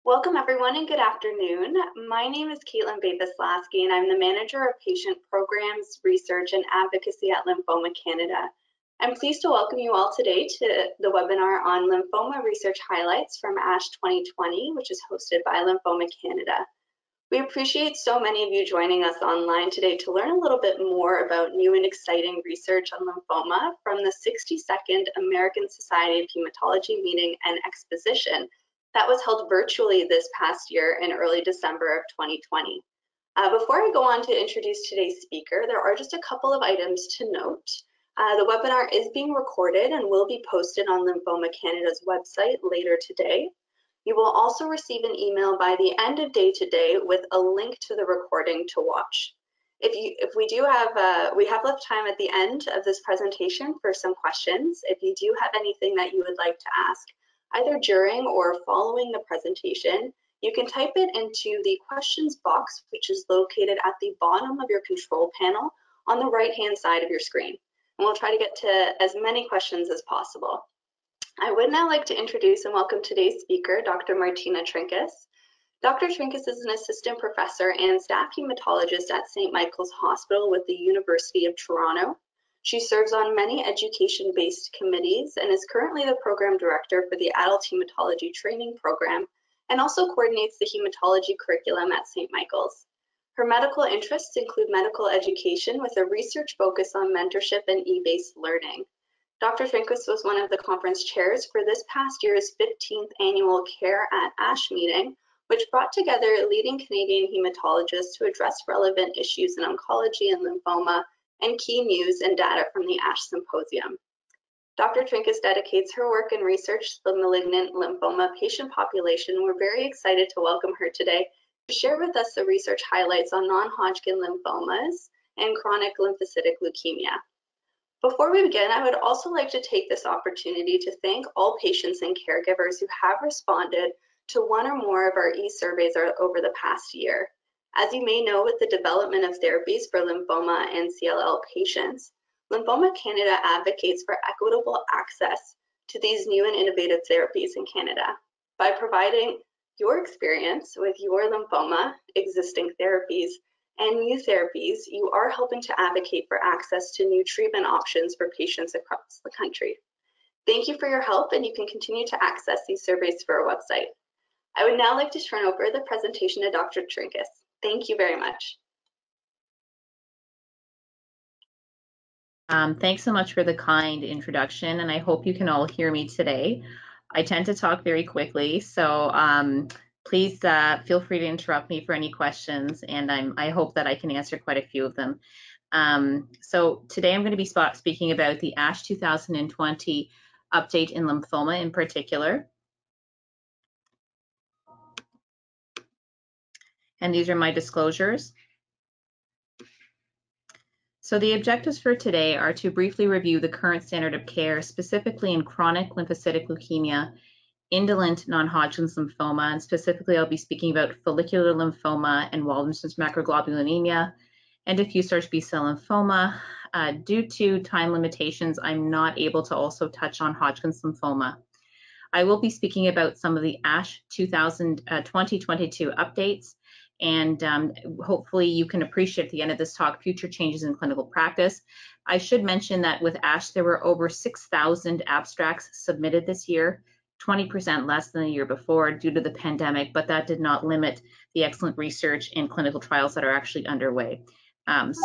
Welcome everyone and good afternoon. My name is Caitlin Bavis-Lasky and I'm the Manager of Patient Programs, Research and Advocacy at Lymphoma Canada. I'm pleased to welcome you all today to the webinar on Lymphoma Research Highlights from ASH 2020, which is hosted by Lymphoma Canada. We appreciate so many of you joining us online today to learn a little bit more about new and exciting research on lymphoma from the 62nd American Society of Hematology meeting and exposition that was held virtually this past year in early December of 2020. Before I go on to introduce today's speaker, there are just a couple of items to note. The webinar is being recorded and will be posted on Lymphoma Canada's website later today. You will also receive an email by the end of day today with a link to the recording to watch. We have left time at the end of this presentation for some questions. If you do have anything that you would like to ask, either during or following the presentation, you can type it into the questions box, which is located at the bottom of your control panel on the right-hand side of your screen. And we'll try to get to as many questions as possible. I would now like to introduce and welcome today's speaker, Dr. Martina Trinkaus. Dr. Trinkaus is an assistant professor and staff hematologist at St. Michael's Hospital with the University of Toronto. She serves on many education-based committees and is currently the program director for the Adult Hematology Training Program and also coordinates the hematology curriculum at St. Michael's. Her medical interests include medical education with a research focus on mentorship and e-based learning. Dr. Trinkaus was one of the conference chairs for this past year's 15th annual CARE at ASH meeting, which brought together leading Canadian hematologists to address relevant issues in oncology and lymphoma and key news and data from the ASH Symposium. Dr. Trinkaus dedicates her work and research to the malignant lymphoma patient population. We're very excited to welcome her today to share with us the research highlights on non-Hodgkin lymphomas and chronic lymphocytic leukemia. Before we begin, I would also like to take this opportunity to thank all patients and caregivers who have responded to one or more of our e-surveys over the past year. As you may know, with the development of therapies for lymphoma and CLL patients, Lymphoma Canada advocates for equitable access to these new and innovative therapies in Canada. By providing your experience with your lymphoma, existing therapies, and new therapies, you are helping to advocate for access to new treatment options for patients across the country. Thank you for your help, and you can continue to access these surveys through our website. I would now like to turn over the presentation to Dr. Trinkaus. Thank you very much. Thanks so much for the kind introduction, and I hope you can all hear me today. I tend to talk very quickly, so please feel free to interrupt me for any questions, and I hope that I can answer quite a few of them. So today I'm going to be speaking about the ASH 2020 update in lymphoma in particular. And these are my disclosures. So the objectives for today are to briefly review the current standard of care, specifically in chronic lymphocytic leukemia, indolent non-Hodgkin's lymphoma, and specifically I'll be speaking about follicular lymphoma and Waldenstrom's macroglobulinemia and diffuse large B-cell lymphoma. Due to time limitations, I'm not able to also touch on Hodgkin's lymphoma. I will be speaking about some of the ASH 2022 updates, and hopefully you can appreciate at the end of this talk future changes in clinical practice. I should mention that with ASH, there were over 6,000 abstracts submitted this year, 20% less than the year before due to the pandemic, but that did not limit the excellent research and clinical trials that are actually underway.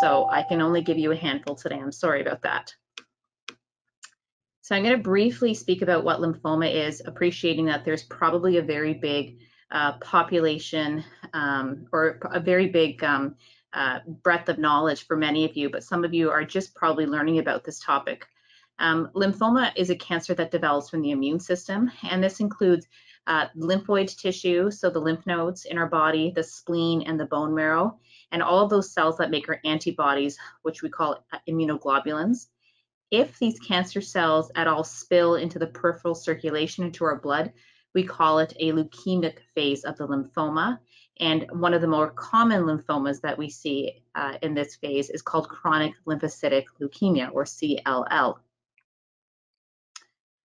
So I can only give you a handful today. I'm sorry about that. So I'm going to briefly speak about what lymphoma is, appreciating that there's probably a very big population or a very big breadth of knowledge for many of you, but some of you are just probably learning about this topic. Lymphoma is a cancer that develops from the immune system, and this includes lymphoid tissue, so the lymph nodes in our body, the spleen, and the bone marrow, and all of those cells that make our antibodies, which we call immunoglobulins. If these cancer cells at all spill into the peripheral circulation into our blood, we call it a leukemic phase of the lymphoma. And one of the more common lymphomas that we see in this phase is called chronic lymphocytic leukemia, or CLL.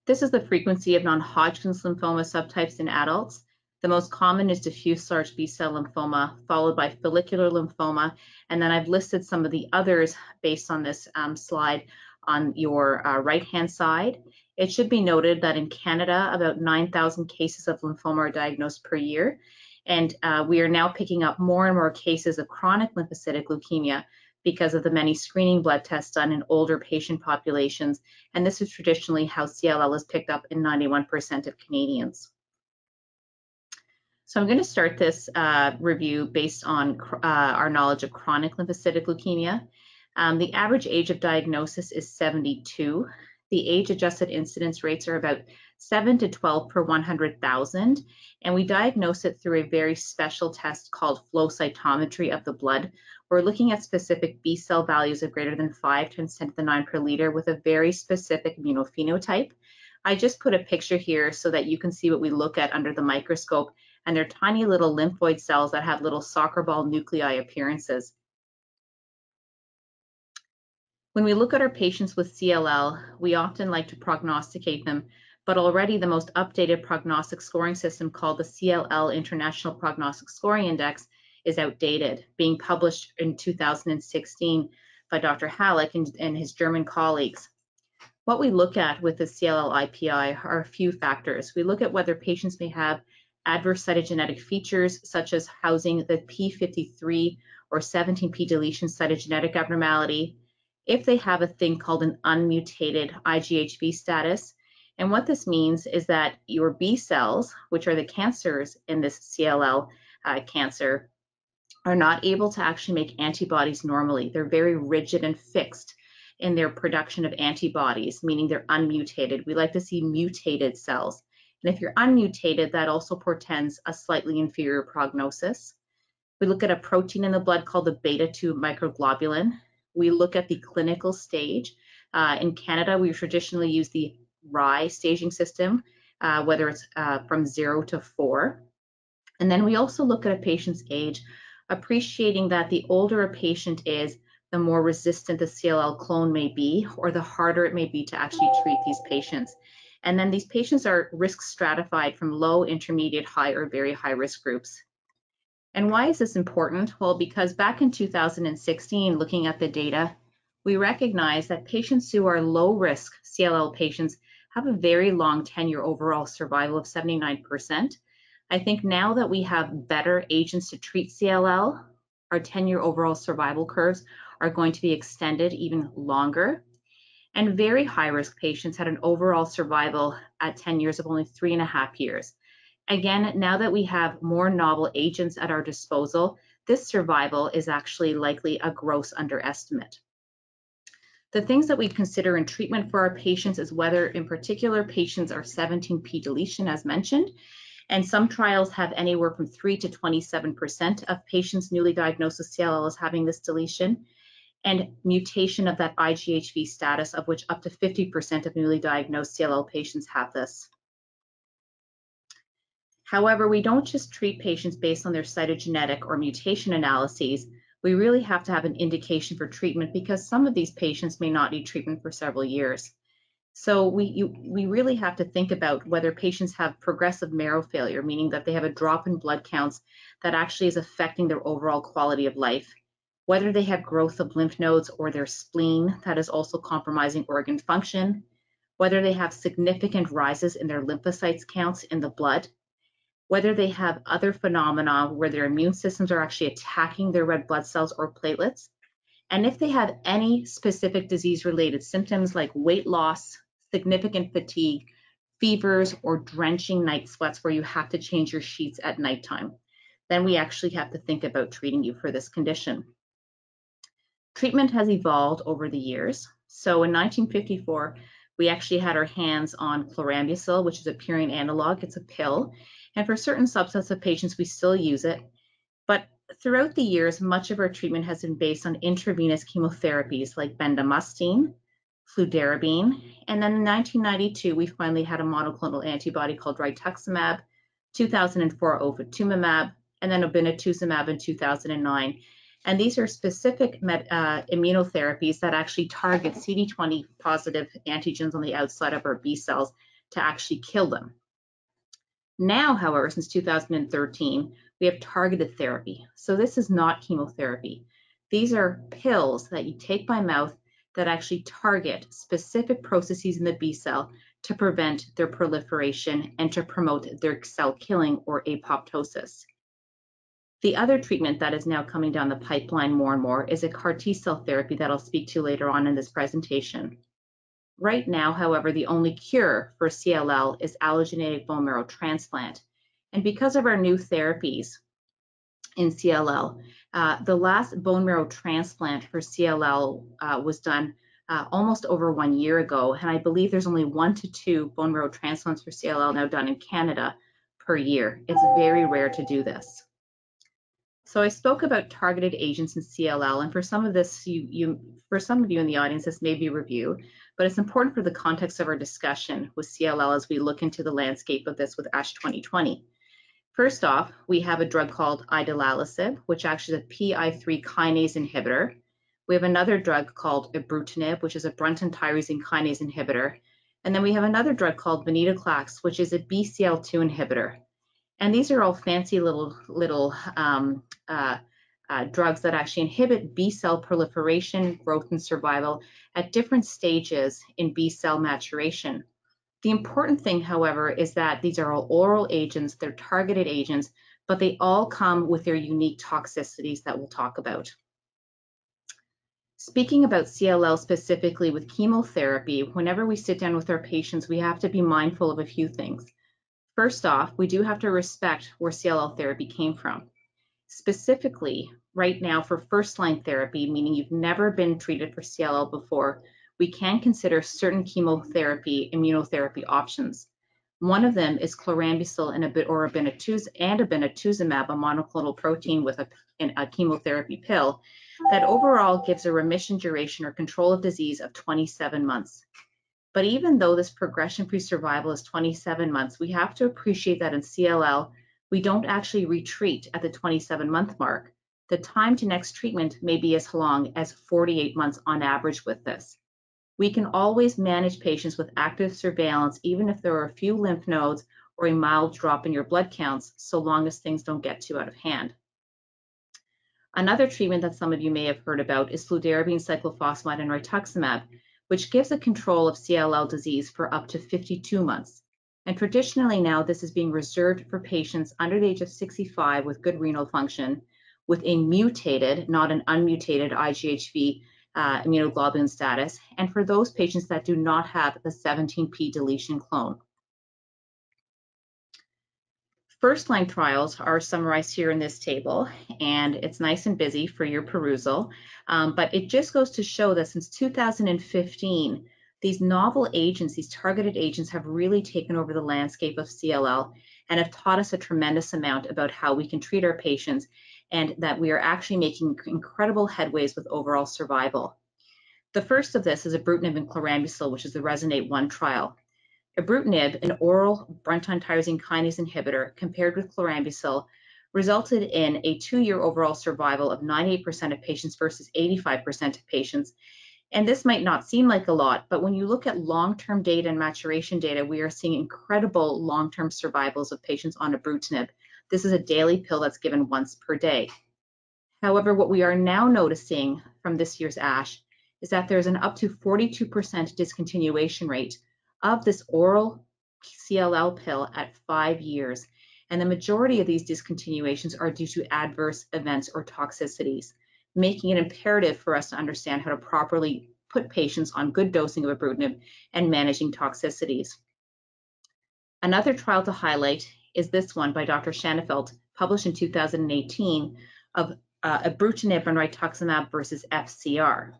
This is the frequency of non-Hodgkin's lymphoma subtypes in adults. The most common is diffuse large B-cell lymphoma, followed by follicular lymphoma, and then I've listed some of the others based on this slide on your right-hand side. It should be noted that in Canada, about 9,000 cases of lymphoma are diagnosed per year, and we are now picking up more and more cases of chronic lymphocytic leukemia because of the many screening blood tests done in older patient populations, and this is traditionally how CLL is picked up in 91% of Canadians. So I'm going to start this review based on our knowledge of chronic lymphocytic leukemia. The average age of diagnosis is 72. The age-adjusted incidence rates are about 7 to 12 per 100,000, and we diagnose it through a very special test called flow cytometry of the blood. We're looking at specific B cell values of greater than 5 × 10⁹ per liter with a very specific immunophenotype. I just put a picture here so that you can see what we look at under the microscope, and they're tiny little lymphoid cells that have little soccer ball nuclei appearances. When we look at our patients with CLL, we often like to prognosticate them, but already the most updated prognostic scoring system called the CLL International Prognostic Scoring Index is outdated, being published in 2016 by Dr. Halleck and his German colleagues. What we look at with the CLL-IPI are a few factors. We look at whether patients may have adverse cytogenetic features such as housing the p53 or 17p deletion cytogenetic abnormality, if they have a thing called an unmutated IGHV status. And what this means is that your B cells, which are the cancers in this CLL cancer, are not able to actually make antibodies normally. They're very rigid and fixed in their production of antibodies, meaning they're unmutated. We like to see mutated cells. And if you're unmutated, that also portends a slightly inferior prognosis. We look at a protein in the blood called the beta-2 microglobulin. We look at the clinical stage. In Canada, we traditionally use the RI staging system, whether it's from 0 to 4. And then we also look at a patient's age, appreciating that the older a patient is, the more resistant the CLL clone may be, or the harder it may be to actually treat these patients. And then these patients are risk stratified from low, intermediate, high, or very high risk groups. And why is this important? Well, because back in 2016, looking at the data, we recognize that patients who are low risk CLL patients have a very long 10-year overall survival of 79%. I think now that we have better agents to treat CLL, our 10-year overall survival curves are going to be extended even longer. And very high-risk patients had an overall survival at 10 years of only 3.5 years. Again, now that we have more novel agents at our disposal, this survival is actually likely a gross underestimate. The things that we consider in treatment for our patients is whether, in particular, patients are 17p deletion, as mentioned, and some trials have anywhere from 3 to 27% of patients newly diagnosed with CLL as having this deletion, and mutation of that IGHV status, of which up to 50% of newly diagnosed CLL patients have this. However, we don't just treat patients based on their cytogenetic or mutation analyses. We really have to have an indication for treatment because some of these patients may not need treatment for several years. So we really have to think about whether patients have progressive marrow failure, meaning that they have a drop in blood counts that actually is affecting their overall quality of life, whether they have growth of lymph nodes or their spleen that is also compromising organ function, whether they have significant rises in their lymphocytes counts in the blood, whether they have other phenomena where their immune systems are actually attacking their red blood cells or platelets, and if they have any specific disease-related symptoms like weight loss, significant fatigue, fevers, or drenching night sweats where you have to change your sheets at nighttime, then we actually have to think about treating you for this condition. Treatment has evolved over the years. So in 1954, we actually had our hands on chlorambucil, which is a purine analog. It's a pill. And for certain subsets of patients, we still use it. But throughout the years, much of our treatment has been based on intravenous chemotherapies like bendamustine, fludarabine, and then in 1992, we finally had a monoclonal antibody called Rituximab, 2004 ofatumumab, and then obinutuzumab in 2009. And these are specific immunotherapies that actually target CD20 positive antigens on the outside of our B cells to actually kill them. Now, however, since 2013, we have targeted therapy. So this is not chemotherapy. These are pills that you take by mouth that actually target specific processes in the B cell to prevent their proliferation and to promote their cell killing or apoptosis. The other treatment that is now coming down the pipeline more and more is a CAR T cell therapy that I'll speak to later on in this presentation. Right now, however, the only cure for CLL is allogeneic bone marrow transplant. And because of our new therapies in CLL, the last bone marrow transplant for CLL was done almost over 1 year ago. And I believe there's only 1 to 2 bone marrow transplants for CLL now done in Canada per year. It's very rare to do this. So I spoke about targeted agents in CLL, and for some of this, for some of you in the audience, this may be review, but it's important for the context of our discussion with CLL as we look into the landscape of this with ASH 2020. First off, we have a drug called idelalisib, which actually is a PI3 kinase inhibitor. We have another drug called brutinib, which is a Bruton tyrosine kinase inhibitor. And then we have another drug called venetoclax, which is a BCL2 inhibitor. And these are all fancy little drugs that actually inhibit B cell proliferation, growth, and survival at different stages in B cell maturation. The important thing, however, is that these are all oral agents, they're targeted agents, but they all come with their unique toxicities that we'll talk about. Speaking about CLL specifically with chemotherapy, whenever we sit down with our patients, we have to be mindful of a few things. First off, we do have to respect where CLL therapy came from. Specifically, right now for first-line therapy, meaning you've never been treated for CLL before, we can consider certain chemotherapy, immunotherapy options. One of them is chlorambucil and obinutuzumab, a monoclonal protein with a chemotherapy pill that overall gives a remission duration or control of disease of 27 months. But even though this progression-free survival is 27 months, we have to appreciate that in CLL, we don't actually retreat at the 27-month mark. The time to next treatment may be as long as 48 months on average with this. We can always manage patients with active surveillance, even if there are a few lymph nodes or a mild drop in your blood counts, so long as things don't get too out of hand. Another treatment that some of you may have heard about is fludarabine, cyclophosphamide, and rituximab, which gives a control of CLL disease for up to 52 months. And traditionally now, this is being reserved for patients under the age of 65 with good renal function, with a mutated, not an unmutated IgHV immunoglobulin status, and for those patients that do not have the 17p deletion clone. First-line trials are summarized here in this table, and it's nice and busy for your perusal, but it just goes to show that since 2015, these novel agents, these targeted agents, have really taken over the landscape of CLL and have taught us a tremendous amount about how we can treat our patients, and that we are actually making incredible headways with overall survival. The first of this is ibrutinib and chlorambucil, which is the RESONATE-1 trial. Ibrutinib, an oral Bruton tyrosine kinase inhibitor, compared with chlorambucil, resulted in a 2-year overall survival of 98% of patients versus 85% of patients. And this might not seem like a lot, but when you look at long-term data and maturation data, we are seeing incredible long-term survivals of patients on ibrutinib. This is a daily pill that's given once per day. However, what we are now noticing from this year's ASH is that there's an up to 42% discontinuation rate of this oral CLL pill at 5 years. And the majority of these discontinuations are due to adverse events or toxicities, making it imperative for us to understand how to properly put patients on good dosing of ibrutinib and managing toxicities. Another trial to highlight is this one by Dr. Schanefeld, published in 2018, of ibrutinib and rituximab versus FCR.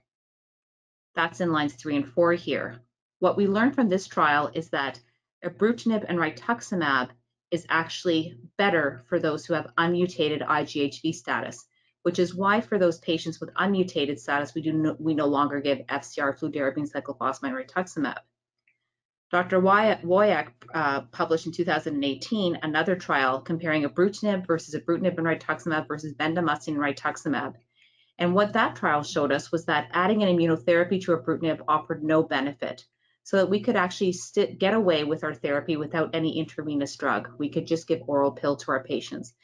That's in lines 3 and 4 here. What we learned from this trial is that ibrutinib and rituximab is actually better for those who have unmutated IgHV status, which is why for those patients with unmutated status, we no longer give FCR, fludarabine, cyclophosphamide, and rituximab. Dr. Woyak published in 2018 another trial comparing ibrutinib and rituximab versus bendamustine and rituximab. And what that trial showed us was that adding an immunotherapy to ibrutinib offered no benefit. so that we could actually get away with our therapy without any intravenous drug. We could just give oral pill to our patients.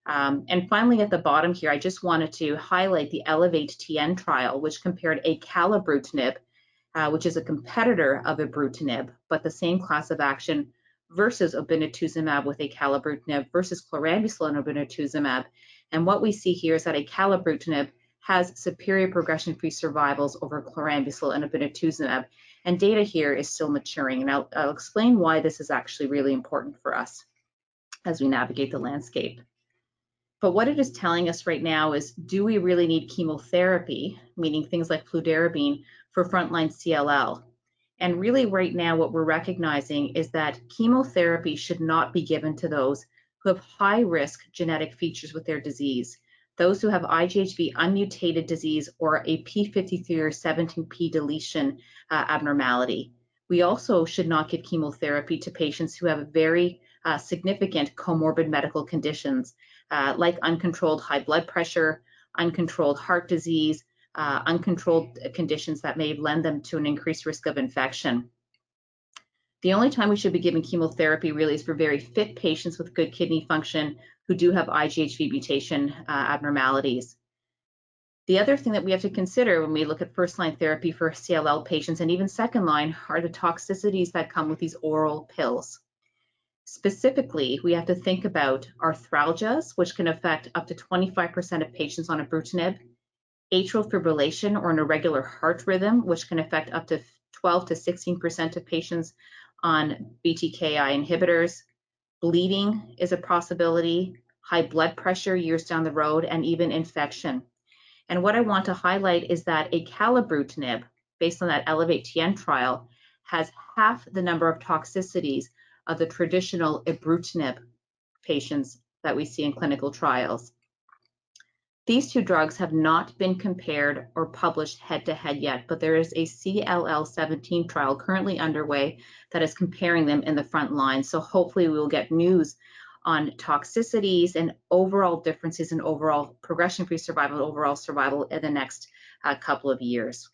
And finally, at the bottom here, I just wanted to highlight the Innovate trial, which compared acalabrutinib, which is a competitor of ibrutinib, but the same class of action, versus obinutuzumab with acalabrutinib versus chlorambucil and obinutuzumab. And what we see here is that acalabrutinib has superior progression-free survivals over chlorambucil and obinutuzumab. And data here is still maturing. And I'll explain why this is actually really important for us as we navigate the landscape. But what it is telling us right now is, do we really need chemotherapy, meaning things like fludarabine, for frontline CLL? And really right now what we're recognizing is that chemotherapy should not be given to those who have high risk genetic features with their disease, those who have IGHV unmutated disease or a p53 or 17p deletion abnormality. We also should not give chemotherapy to patients who have very significant comorbid medical conditions, like uncontrolled high blood pressure, uncontrolled heart disease, uncontrolled conditions that may lend them to an increased risk of infection. The only time we should be giving chemotherapy really is for very fit patients with good kidney function who do have IGHV mutation abnormalities. The other thing that we have to consider when we look at first-line therapy for CLL patients and even second-line are the toxicities that come with these oral pills. Specifically, we have to think about arthralgias, which can affect up to 25% of patients on ibrutinib, atrial fibrillation or an irregular heart rhythm, which can affect up to 12 to 16% of patients on BTKI inhibitors. Bleeding is a possibility, high blood pressure years down the road, and even infection. And what I want to highlight is that acalabrutinib, based on that Elevate-TN trial, has half the number of toxicities of the traditional ibrutinib patients that we see in clinical trials. These two drugs have not been compared or published head-to-head yet, but there is a CLL-17 trial currently underway that is comparing them in the front line. So hopefully we will get news on toxicities and overall differences in overall progression-free survival and overall survival in the next couple of years.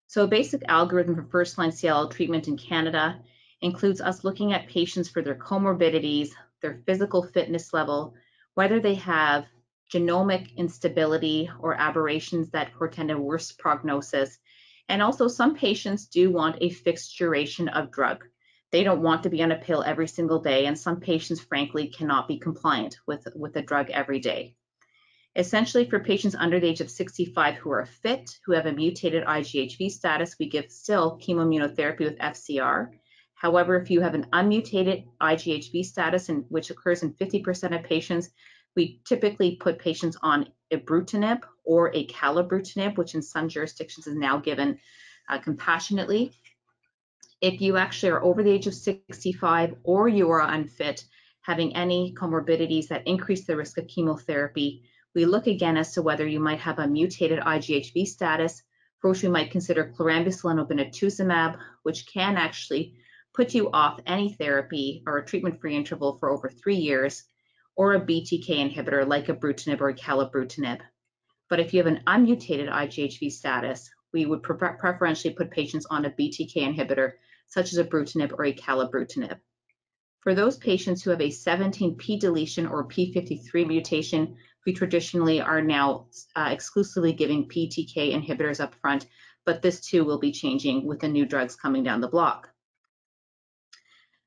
So a basic algorithm for first-line CLL treatment in Canada includes us looking at patients for their comorbidities, their physical fitness level, whether they have genomic instability or aberrations that portend a worse prognosis. And also some patients do want a fixed duration of drug. They don't want to be on a pill every single day, and some patients frankly cannot be compliant with a drug every day. Essentially, for patients under the age of 65 who are fit, who have a mutated IGHV status, we give still chemoimmunotherapy with FCR. However, if you have an unmutated IGHV status, which occurs in 50% of patients, we typically put patients on ibrutinib or acalabrutinib, which in some jurisdictions is now given compassionately. If you actually are over the age of 65 or you are unfit, having any comorbidities that increase the risk of chemotherapy, we look again as to whether you might have a mutated IGHV status, for which we might consider chlorambucil and obinutuzumab, which can actually put you off any therapy or a treatment-free interval for over 3 years, or a BTK inhibitor like ibrutinib or acalabrutinib. But if you have an unmutated IGHV status, we would preferentially put patients on a BTK inhibitor, such as ibrutinib or acalabrutinib. For those patients who have a 17p deletion or p53 mutation, we traditionally are now exclusively giving BTK inhibitors up front, but this too will be changing with the new drugs coming down the block.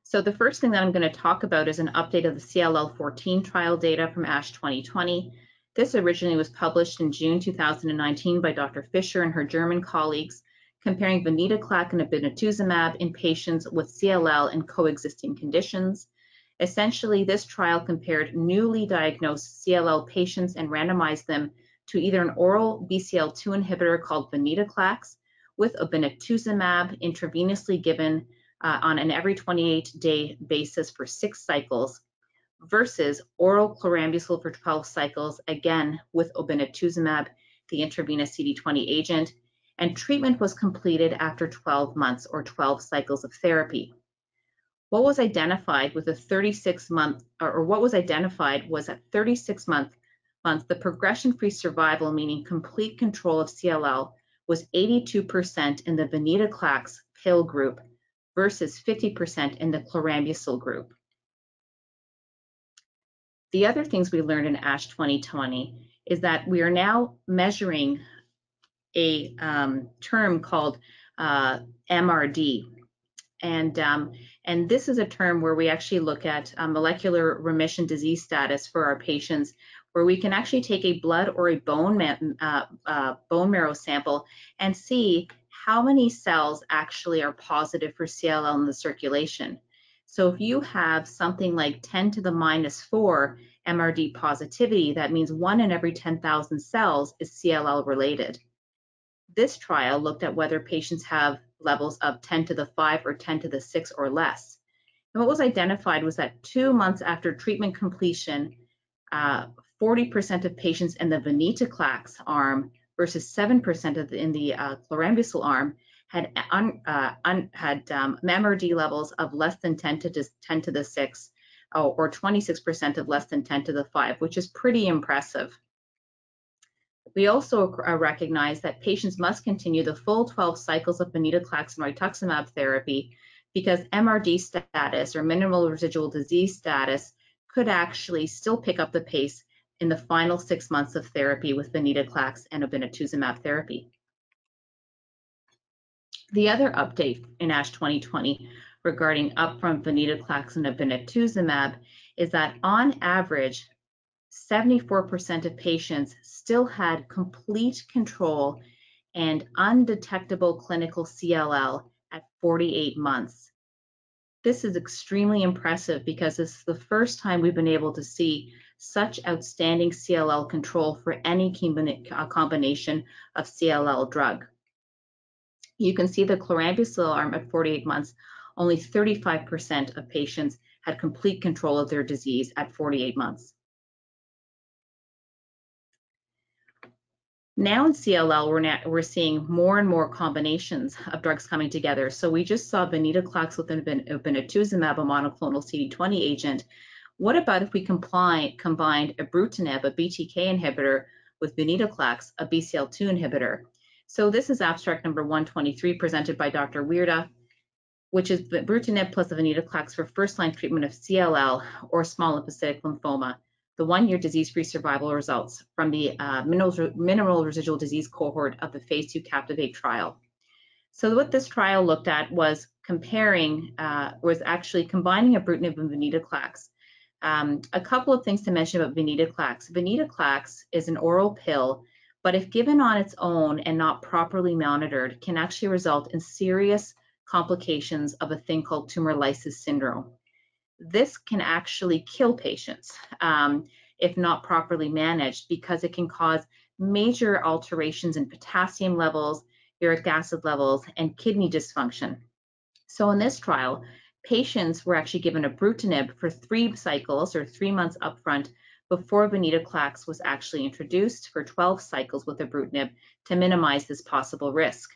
So the first thing that I'm going to talk about is an update of the CLL-14 trial data from ASH 2020. This originally was published in June 2019 by Dr. Fischer and her German colleagues, comparing venetoclax and obinutuzumab in patients with CLL and coexisting conditions. Essentially, this trial compared newly diagnosed CLL patients and randomized them to either an oral BCL2 inhibitor called venetoclax with obinutuzumab intravenously given on an every 28-day basis for 6 cycles versus oral chlorambucil for 12 cycles, again with obinutuzumab, the intravenous CD20 agent, and treatment was completed after 12 months or 12 cycles of therapy. What was identified with a 36-month, or what was identified was at 36 months, the progression-free survival, meaning complete control of CLL, was 82% in the venetoclax pill group versus 50% in the chlorambucil group. The other things we learned in ASH 2020 is that we are now measuring a term called MRD. And this is a term where we actually look at molecular remission disease status for our patients, where we can actually take a blood or a bone marrow sample and see how many cells actually are positive for CLL in the circulation. So if you have something like 10 to the minus 4 MRD positivity, that means 1 in every 10,000 cells is CLL related. This trial looked at whether patients have levels of 10 to the 5 or 10 to the 6 or less. And what was identified was that 2 months after treatment completion, 40% of patients in the venetoclax arm versus 7% in the chlorambucil arm had MRD levels of less than 10 to the 6, or 26% of less than 10 to the 5, which is pretty impressive. We also recognize that patients must continue the full 12 cycles of venetoclax and rituximab therapy because MRD status, or minimal residual disease status, could actually still pick up the pace in the final 6 months of therapy with venetoclax and obinutuzumab therapy. The other update in ASH 2020 regarding upfront venetoclax and obinutuzumab is that on average, 74% of patients still had complete control and undetectable clinical CLL at 48 months. This is extremely impressive because this is the first time we've been able to see such outstanding CLL control for any combination of CLL drug. You can see the chlorambucil arm at 48 months, only 35% of patients had complete control of their disease at 48 months. Now in CLL, we're seeing more and more combinations of drugs coming together. So we just saw venetoclax with obinutuzumab, a monoclonal CD20 agent. What about if we combined brutinib, a BTK inhibitor, with venetoclax, a BCL2 inhibitor? So this is abstract number 123 presented by Dr. Weirda, which is brutinib plus venetoclax for first-line treatment of CLL or small lymphocytic lymphoma. The 1-year disease-free survival results from the minimal residual disease cohort of the phase 2 Captivate trial. So what this trial looked at was actually combining a brutinib and venetoclax. A couple of things to mention about venetoclax. Venetoclax is an oral pill, but if given on its own and not properly monitored, can actually result in serious complications of a thing called tumor lysis syndrome. This can actually kill patients if not properly managed, because it can cause major alterations in potassium levels, uric acid levels, and kidney dysfunction. So in this trial, patients were actually given a brutinib for 3 cycles or 3 months upfront before venetoclax was actually introduced for 12 cycles with ibrutinib to minimize this possible risk.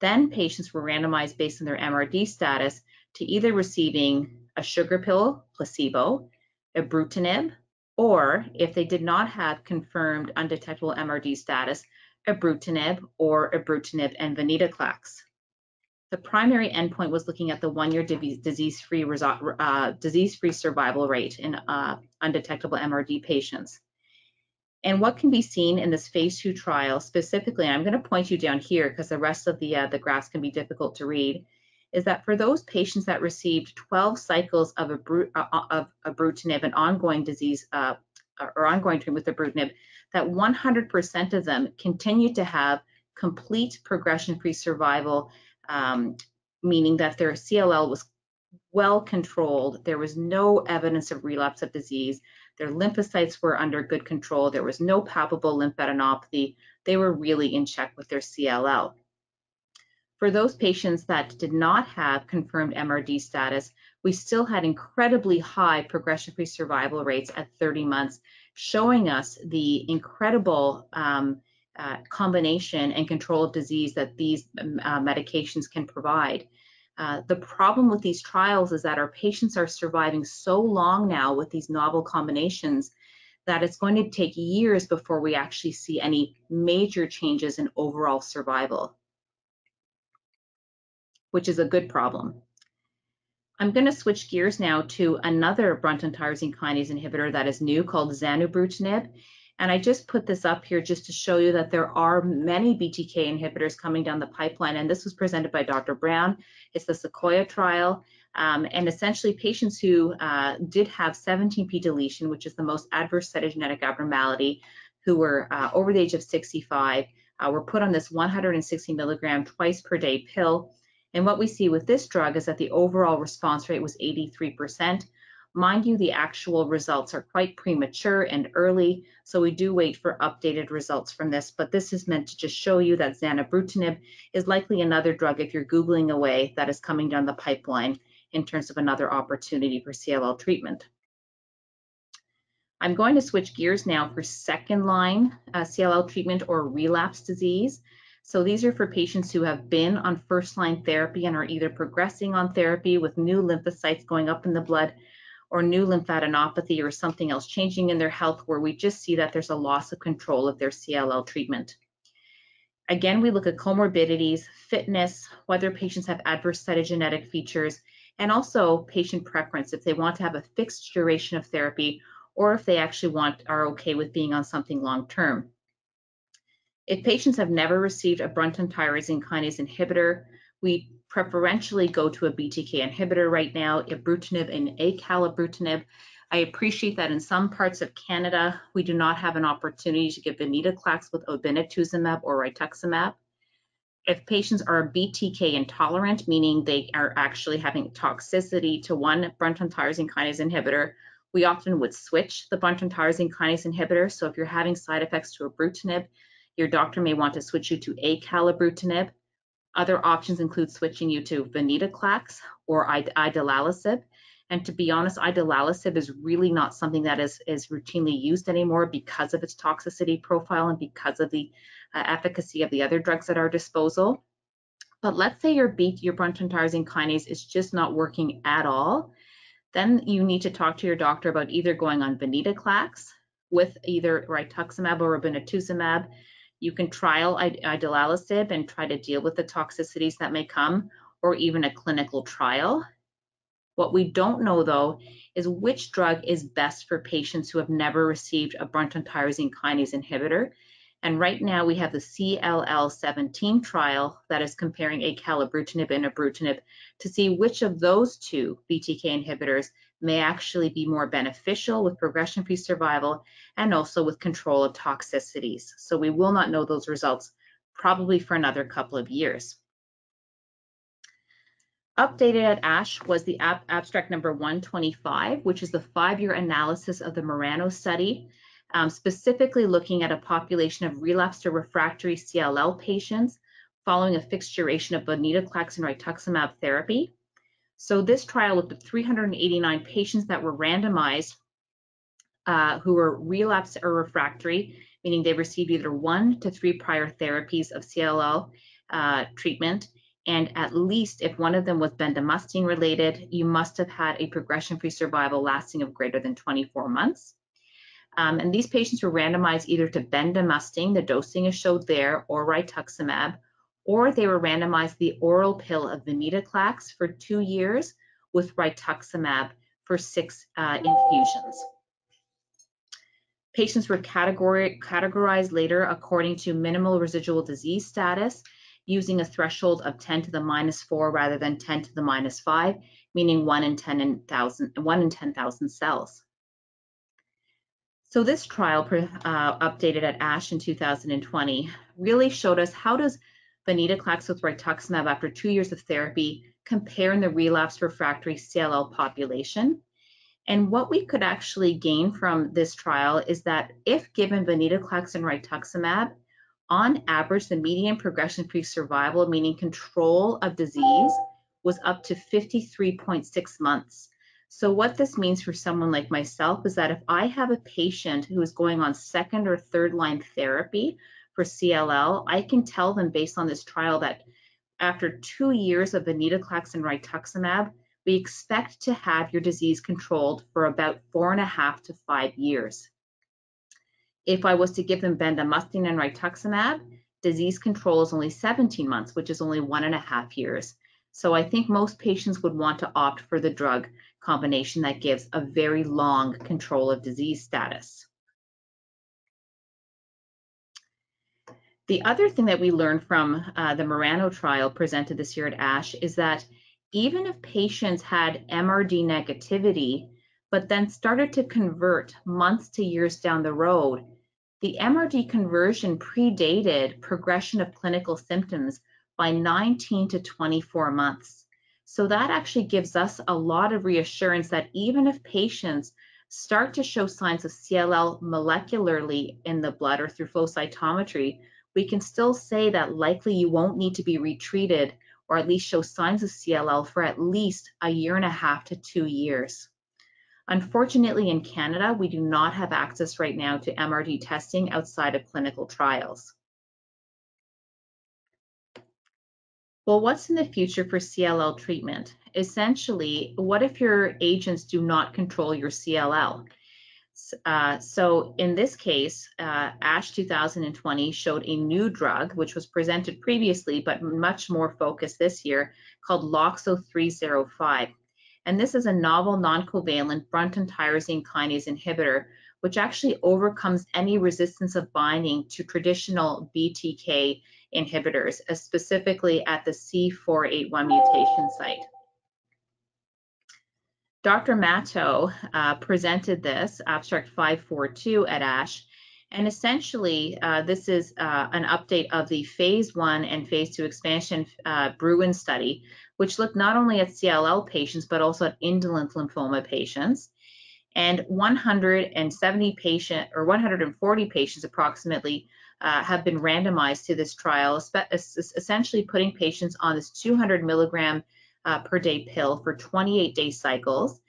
Then patients were randomized based on their MRD status to either receiving a sugar pill, placebo, ibrutinib, or if they did not have confirmed undetectable MRD status, ibrutinib or ibrutinib and venetoclax. The primary endpoint was looking at the 1-year disease-free survival rate in undetectable MRD patients. And what can be seen in this phase 2 trial specifically, and I'm going to point you down here because the rest of the graphs can be difficult to read, is that for those patients that received 12 cycles of ibrutinib and ongoing disease or ongoing treatment with ibrutinib, that 100% of them continued to have complete progression-free survival, meaning that their CLL was well controlled. There was no evidence of relapse of disease. Their lymphocytes were under good control. There was no palpable lymphadenopathy. They were really in check with their CLL. For those patients that did not have confirmed MRD status, we still had incredibly high progression-free survival rates at 30 months, showing us the incredible combination and control of disease that these medications can provide. The problem with these trials is that our patients are surviving so long now with these novel combinations that it's going to take years before we actually see any major changes in overall survival, which is a good problem. I'm going to switch gears now to another Bruton tyrosine kinase inhibitor that is new called zanubrutinib. And I just put this up here just to show you that there are many BTK inhibitors coming down the pipeline. And this was presented by Dr. Brown. It's the Sequoia trial. And essentially patients who did have 17p deletion, which is the most adverse cytogenetic abnormality, who were over the age of 65, were put on this 160 milligram twice per day pill. And what we see with this drug is that the overall response rate was 83%. Mind you, the actual results are quite premature and early, so we do wait for updated results from this. But this is meant to just show you that zanubrutinib is likely another drug, if you're Googling away, that is coming down the pipeline in terms of another opportunity for CLL treatment. I'm going to switch gears now for second-line CLL treatment or relapse disease. So these are for patients who have been on first-line therapy and are either progressing on therapy with new lymphocytes going up in the blood or new lymphadenopathy or something else changing in their health, where we just see that there's a loss of control of their CLL treatment. Again, we look at comorbidities, fitness, whether patients have adverse cytogenetic features, and also patient preference, if they want to have a fixed duration of therapy or if they actually are okay with being on something long-term. If patients have never received a Bruton tyrosine kinase inhibitor, we preferentially go to a BTK inhibitor right now, ibrutinib and acalabrutinib. I appreciate that in some parts of Canada, we do not have an opportunity to give venetoclax with obinutuzumab or rituximab. If patients are BTK intolerant, meaning they are actually having toxicity to one Bruton tyrosine kinase inhibitor, we often would switch the Bruton tyrosine kinase inhibitor. So if you're having side effects to ibrutinib, your doctor may want to switch you to acalabrutinib. Other options include switching you to venetoclax or idelalisib. And to be honest, idelalisib is really not something that is routinely used anymore because of its toxicity profile and because of the efficacy of the other drugs at our disposal. But let's say your Bruton tyrosine kinase is just not working at all. Then you need to talk to your doctor about either going on venetoclax with either rituximab or obinutuzumab. You can trial idelalisib and try to deal with the toxicities that may come, or even a clinical trial. What we don't know, though, is which drug is best for patients who have never received a Bruton tyrosine kinase inhibitor. And right now we have the CLL-17 trial that is comparing acalabrutinib and ibrutinib to see which of those two BTK inhibitors may actually be more beneficial with progression-free survival and also with control of toxicities. So we will not know those results probably for another couple of years. Updated at ASH was the abstract number 125, which is the 5-year analysis of the Murano study, specifically looking at a population of relapsed or refractory CLL patients following a fixed duration of venetoclax and rituximab therapy. So this trial looked at 389 patients that were randomized who were relapsed or refractory, meaning they received either 1 to 3 prior therapies of CLL treatment. And at least if one of them was bendamustine related, you must have had a progression-free survival lasting of greater than 24 months. And these patients were randomized either to bendamustine, the dosing is showed there, or rituximab, or they were randomized the oral pill of venetoclax for 2 years with rituximab for 6 infusions. Patients were categorized later according to minimal residual disease status, using a threshold of 10 to the -4 rather than 10 to the -5, meaning 1 in 10,000 cells. So this trial, updated at ASH in 2020, really showed us how does venetoclax with rituximab after 2 years of therapy compare in the relapsed refractory CLL population. And what we could actually gain from this trial is that if given venetoclax and rituximab, on average, the median progression-free survival, meaning control of disease, was up to 53.6 months. So what this means for someone like myself is that if I have a patient who is going on 2nd or 3rd line therapy for CLL, I can tell them based on this trial that after 2 years of venetoclax and rituximab, we expect to have your disease controlled for about 4.5 to 5 years. If I was to give them bendamustine and rituximab, disease control is only 17 months, which is only 1.5 years. So I think most patients would want to opt for the drug combination that gives a very long control of disease status. The other thing that we learned from the Marano trial presented this year at ASH is that even if patients had MRD negativity, but then started to convert months to years down the road, the MRD conversion predated progression of clinical symptoms by 19 to 24 months. So that actually gives us a lot of reassurance that even if patients start to show signs of CLL molecularly in the blood or through flow cytometry, we can still say that likely you won't need to be retreated or at least show signs of CLL for at least 1.5 to 2 years. Unfortunately, in Canada, we do not have access right now to MRD testing outside of clinical trials. Well, what's in the future for CLL treatment? Essentially, what if your agents do not control your CLL? So in this case, ASH 2020 showed a new drug, which was presented previously, but much more focused this year, called LOXO-305. And this is a novel non-covalent Bruton tyrosine kinase inhibitor, which actually overcomes any resistance of binding to traditional BTK inhibitors, specifically at the C481 mutation site. Dr. Matto presented this, abstract 542 at ASH, and essentially this is an update of the phase 1 and phase 2 expansion Bruin study, which looked not only at CLL patients, but also at indolent lymphoma patients. And 140 patients approximately have been randomized to this trial, essentially putting patients on this 200 milligram per day pill for 28-day cycles.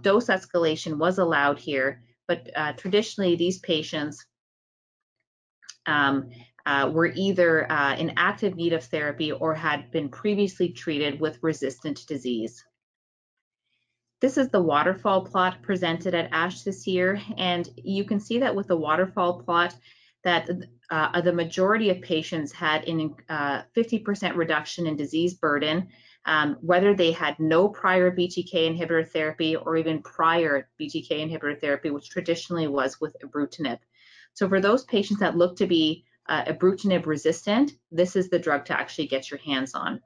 Dose escalation was allowed here, but traditionally these patients were either in active need of therapy or had been previously treated with resistant disease. This is the waterfall plot presented at ASH this year, and you can see that with the waterfall plot that the majority of patients had a 50% reduction in disease burden, whether they had no prior BTK inhibitor therapy or even prior BTK inhibitor therapy, which traditionally was with brutinib. So for those patients that look to be brutinib resistant, this is the drug to actually get your hands on.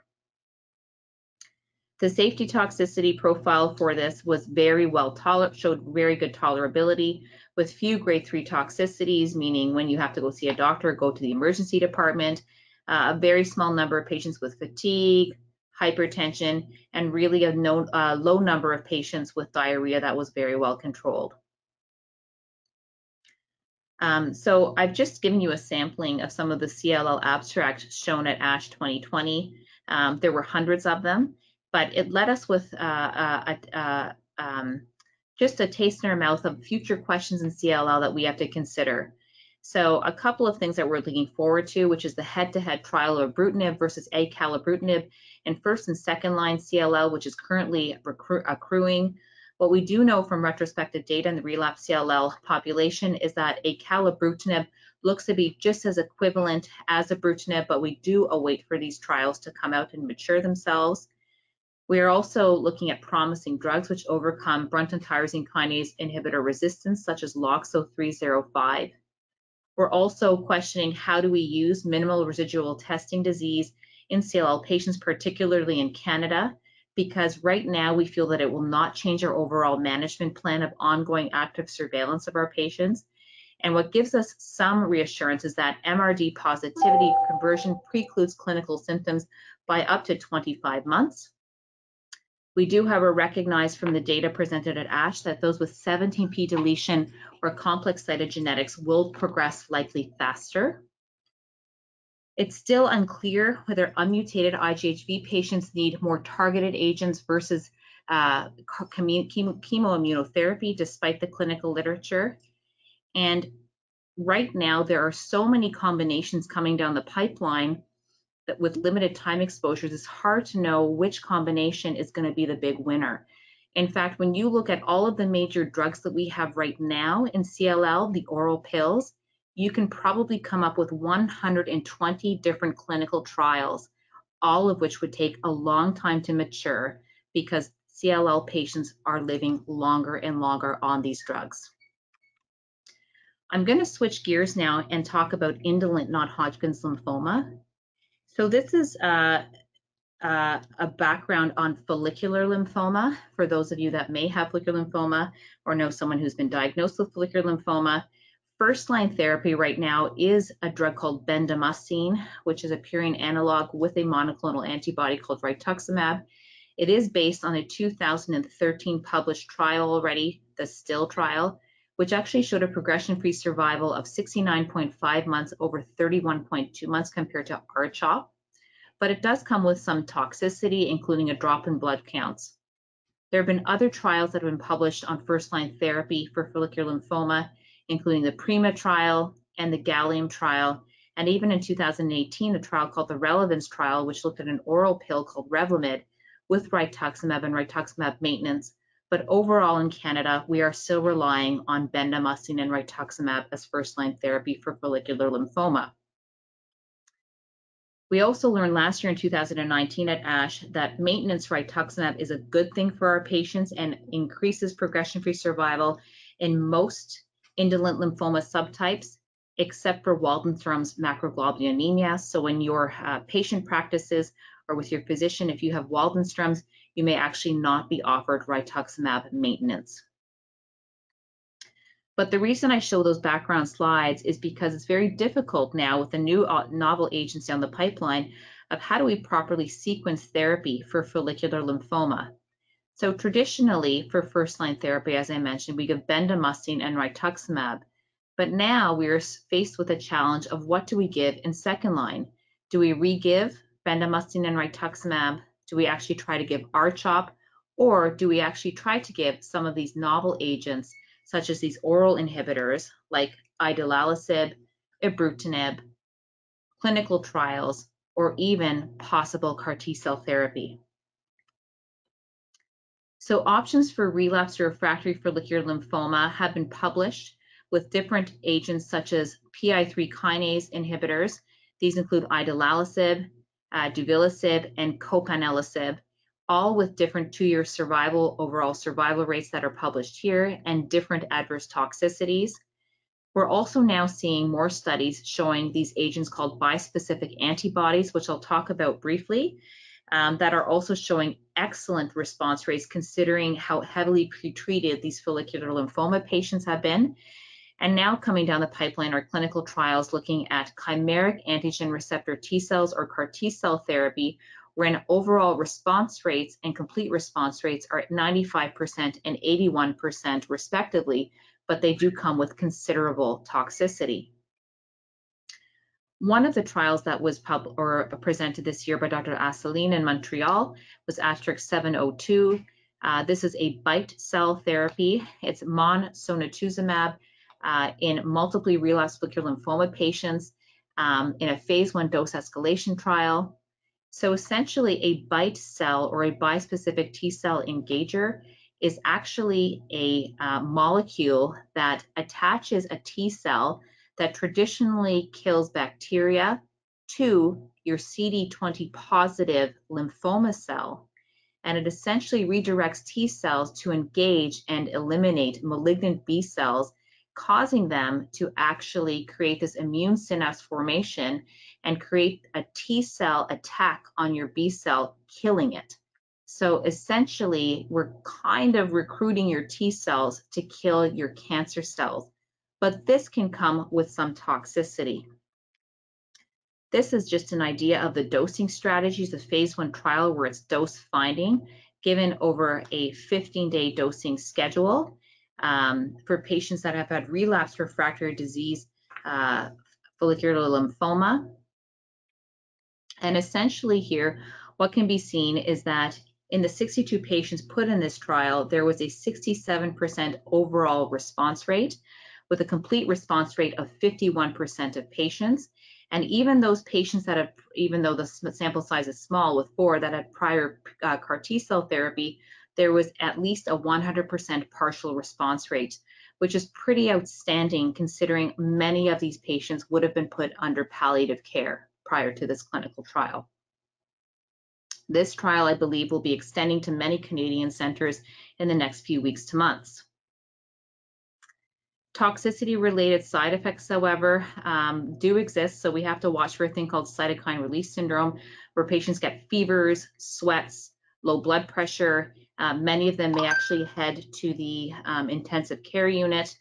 The safety toxicity profile for this was very well tolerated, showed very good tolerability with few grade 3 toxicities, meaning when you have to go see a doctor, go to the emergency department, a very small number of patients with fatigue, hypertension, and really a low number of patients with diarrhea that was very well controlled. So I've just given you a sampling of some of the CLL abstracts shown at ASH 2020. There were hundreds of them, but it led us with just a taste in our mouth of future questions in CLL that we have to consider. So a couple of things that we're looking forward to, which is the head-to-head trial of brutinib versus acalabrutinib in first and second line CLL, which is currently accruing. What we do know from retrospective data in the relapsed CLL population is that acalabrutinib looks to be just as equivalent as ibrutinib, but we do await for these trials to come out and mature themselves. We are also looking at promising drugs which overcome Bruton tyrosine kinase inhibitor resistance, such as LOXO-305. We're also questioning how do we use minimal residual testing disease in CLL patients, particularly in Canada, because right now we feel that it will not change our overall management plan of ongoing active surveillance of our patients. And what gives us some reassurance is that MRD positivity conversion precludes clinical symptoms by up to 25 months. We do, however, recognize from the data presented at ASH that those with 17p deletion or complex cytogenetics will progress likely faster. It's still unclear whether unmutated IGHV patients need more targeted agents versus chemoimmunotherapy, despite the clinical literature. And right now, there are so many combinations coming down the pipeline that with limited time exposures, it's hard to know which combination is going to be the big winner. In fact, when you look at all of the major drugs that we have right now in CLL, the oral pills, you can probably come up with 120 different clinical trials, all of which would take a long time to mature because CLL patients are living longer and longer on these drugs. I'm going to switch gears now and talk about indolent non-Hodgkin's lymphoma. So this is a background on follicular lymphoma for those of you that may have follicular lymphoma or know someone who's been diagnosed with follicular lymphoma. First-line therapy right now is a drug called bendamustine, which is a purine analog with a monoclonal antibody called Rituximab. It is based on a 2013 published trial already, the STILL trial, which actually showed a progression-free survival of 69.5 months over 31.2 months compared to R-CHOP. But it does come with some toxicity, including a drop in blood counts. There have been other trials that have been published on first-line therapy for follicular lymphoma, including the PRIMA trial and the Gallium trial, and even in 2018, a trial called the Relevance trial, which looked at an oral pill called Revlimid with Rituximab and Rituximab maintenance. But overall in Canada, we are still relying on bendamustine and Rituximab as first-line therapy for follicular lymphoma. We also learned last year in 2019 at ASH that maintenance Rituximab is a good thing for our patients and increases progression-free survival in most indolent lymphoma subtypes, except for Waldenstrom's macroglobulinemia. So when your patient practices or with your physician, if you have Waldenstrom's, you may actually not be offered Rituximab maintenance. But the reason I show those background slides is because it's very difficult now with the new novel agents down the pipeline of how do we properly sequence therapy for follicular lymphoma. So traditionally for first-line therapy, as I mentioned, we give bendamustine and Rituximab. But now we are faced with a challenge of what do we give in second line? Do we re-give bendamustine and Rituximab? Do we actually try to give R-CHOP? Or do we actually try to give some of these novel agents such as these oral inhibitors like idelalisib, brutinib, clinical trials, or even possible CAR T-cell therapy? So options for relapsed or refractory follicular lymphoma have been published with different agents such as PI3 kinase inhibitors. These include idelalisib, duvelisib, and copanlisib, all with different 2-year overall survival rates that are published here and different adverse toxicities. We're also now seeing more studies showing these agents called bispecific antibodies, which I'll talk about briefly, that are also showing excellent response rates considering how heavily pretreated these follicular lymphoma patients have been. And now coming down the pipeline are clinical trials looking at chimeric antigen receptor T cells or CAR T-cell therapy, wherein overall response rates and complete response rates are at 95% and 81% respectively, but they do come with considerable toxicity. One of the trials that was presented this year by Dr. Asselineau in Montreal was Asterix 702. This is a BiTE cell therapy. It's mosunetuzumab in multiply relapsed follicular lymphoma patients in a phase 1 dose escalation trial. So essentially a BiTE cell or a bispecific T-cell engager is actually a molecule that attaches a T-cell that traditionally kills bacteria to your CD20 positive lymphoma cell. And it essentially redirects T cells to engage and eliminate malignant B cells, causing them to actually create this immune synapse formation and create a T cell attack on your B cell, killing it. So essentially, we're kind of recruiting your T cells to kill your cancer cells, but this can come with some toxicity. This is just an idea of the dosing strategies, the phase 1 trial where it's dose finding, given over a 15-day dosing schedule for patients that have had relapsed refractory disease, follicular lymphoma. And essentially here, what can be seen is that in the 62 patients put in this trial, there was a 67% overall response rate with a complete response rate of 51% of patients. And even those patients that have, even though the sample size is small with 4 that had prior CAR T-cell therapy, there was at least a 100% partial response rate, which is pretty outstanding considering many of these patients would have been put under palliative care prior to this clinical trial. This trial, I believe, will be extending to many Canadian centers in the next few weeks to months. Toxicity-related side effects, however, do exist, so we have to watch for a thing called cytokine release syndrome, where patients get fevers, sweats, low blood pressure. Many of them may actually head to the intensive care unit,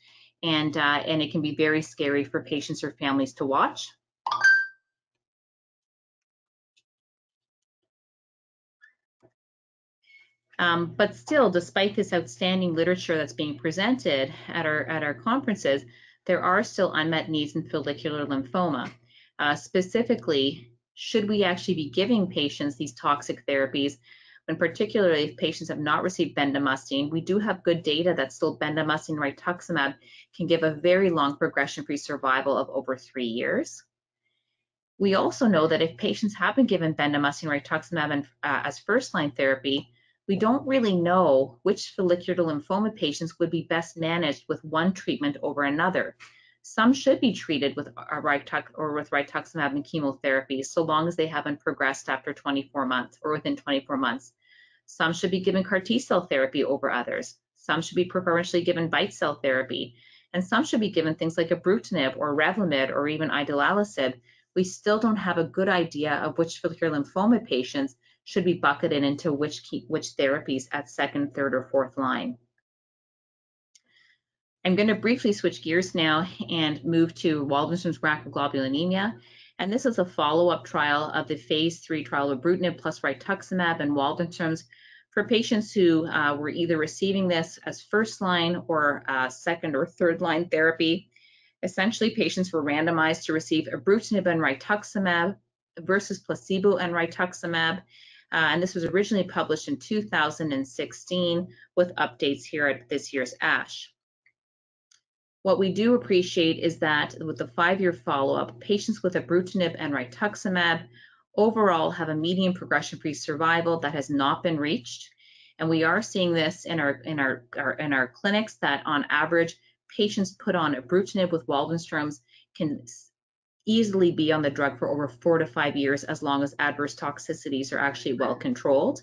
and it can be very scary for patients or families to watch. But still, despite this outstanding literature that's being presented at our conferences, there are still unmet needs in follicular lymphoma. Specifically, should we actually be giving patients these toxic therapies, when particularly if patients have not received bendamustine? We do have good data that still bendamustine rituximab can give a very long progression-free survival of over 3 years. We also know that if patients have been given bendamustine rituximab as first-line therapy, we don't really know which follicular lymphoma patients would be best managed with one treatment over another. Some should be treated with rituximab and chemotherapy so long as they haven't progressed after 24 months or within 24 months. Some should be given CAR T-cell therapy over others. Some should be preferentially given BiTE cell therapy. And some should be given things like a brutinib or Revlimid or even idelalisib. We still don't have a good idea of which follicular lymphoma patients should be bucketed into which therapies at second, third, or fourth line. I'm going to briefly switch gears now and move to Waldenstrom's macroglobulinemia. And this is a follow-up trial of the phase 3 trial of brutinib plus rituximab and Waldenstrom's for patients who were either receiving this as first line or second or third line therapy. Essentially, patients were randomized to receive brutinib and rituximab versus placebo and rituximab. And this was originally published in 2016 with updates here at this year's ASH. What we do appreciate is that with the 5-year follow-up, patients with brutinib and rituximab overall have a median progression-free survival that has not been reached. And we are seeing this in our clinics that on average, patients put on brutinib with Waldenstrom's can easily be on the drug for over 4 to 5 years as long as adverse toxicities are actually well controlled.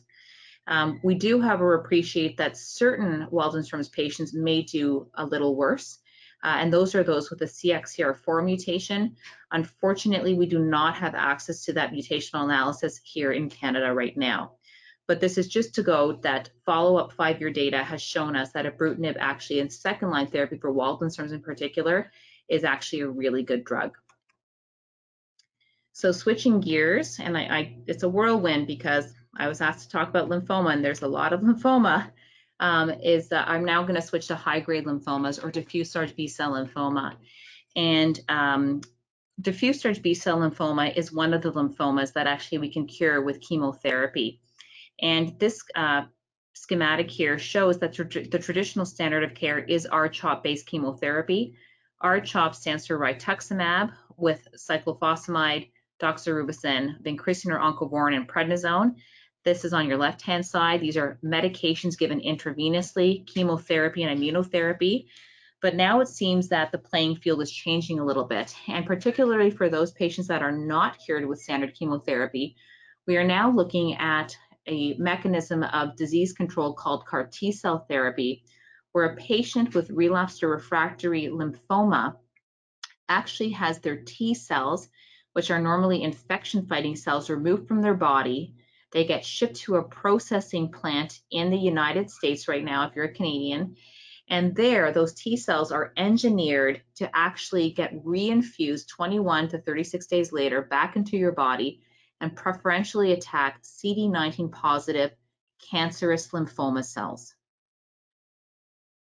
We do, however, appreciate that certain Waldenstrom's patients may do a little worse, and those are those with a CXCR4 mutation. Unfortunately, we do not have access to that mutational analysis here in Canada right now. But this is just to go that follow-up 5-year data has shown us that brutinib actually in second-line therapy for Waldenstrom's in particular is actually a really good drug. So switching gears, and it's a whirlwind because I was asked to talk about lymphoma, and there's a lot of lymphoma, is that I'm now going to switch to high-grade lymphomas or diffuse large B-cell lymphoma. And diffuse large B-cell lymphoma is one of the lymphomas that actually we can cure with chemotherapy. And this schematic here shows that the traditional standard of care is R-CHOP-based chemotherapy. R-CHOP stands for rituximab with cyclophosphamide, doxorubicin, vincristine or oncovorin, and prednisone. This is on your left-hand side. These are medications given intravenously, chemotherapy and immunotherapy. But now it seems that the playing field is changing a little bit, and particularly for those patients that are not cured with standard chemotherapy, we are now looking at a mechanism of disease control called CAR T-cell therapy, where a patient with relapsed or refractory lymphoma actually has their T cells, which are normally infection-fighting cells, removed from their body. They get shipped to a processing plant in the United States right now, if you're a Canadian, and there, those T cells are engineered to actually get reinfused 21 to 36 days later back into your body and preferentially attack CD19 positive cancerous lymphoma cells.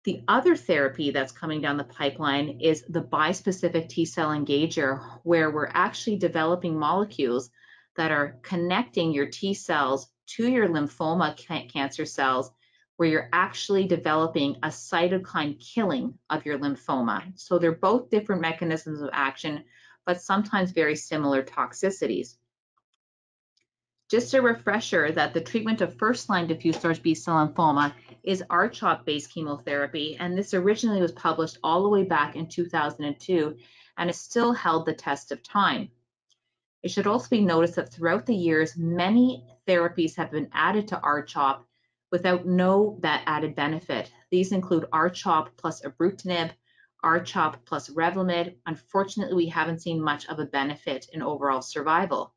The other therapy that's coming down the pipeline is the bispecific T-cell engager, where we're actually developing molecules that are connecting your T cells to your lymphoma cancer cells, where you're actually developing a cytokine killing of your lymphoma. So they're both different mechanisms of action, but sometimes very similar toxicities. Just a refresher that the treatment of first-line diffuse large B-cell lymphoma is R-CHOP-based chemotherapy, and this originally was published all the way back in 2002 and has still held the test of time. It should also be noticed that throughout the years, many therapies have been added to R-CHOP without that added benefit. These include R-CHOP plus brutinib, R-CHOP plus Revlimid. Unfortunately, we haven't seen much of a benefit in overall survival.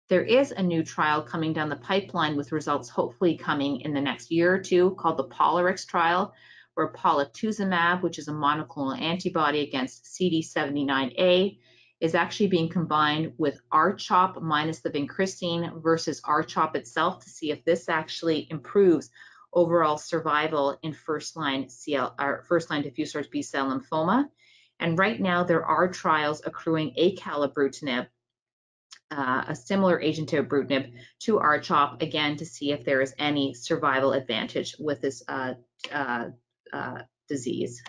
There is a new trial coming down the pipeline with results hopefully coming in the next year or two called the Polyrix trial, where Rituximab, which is a monoclonal antibody against CD79A, is actually being combined with R-CHOP minus the vincristine versus R-CHOP itself to see if this actually improves overall survival in first-line diffuse large B-cell lymphoma. And right now there are trials accruing acalabrutinib, a similar agent to brutinib, to R-CHOP, again to see if there is any survival advantage with this disease.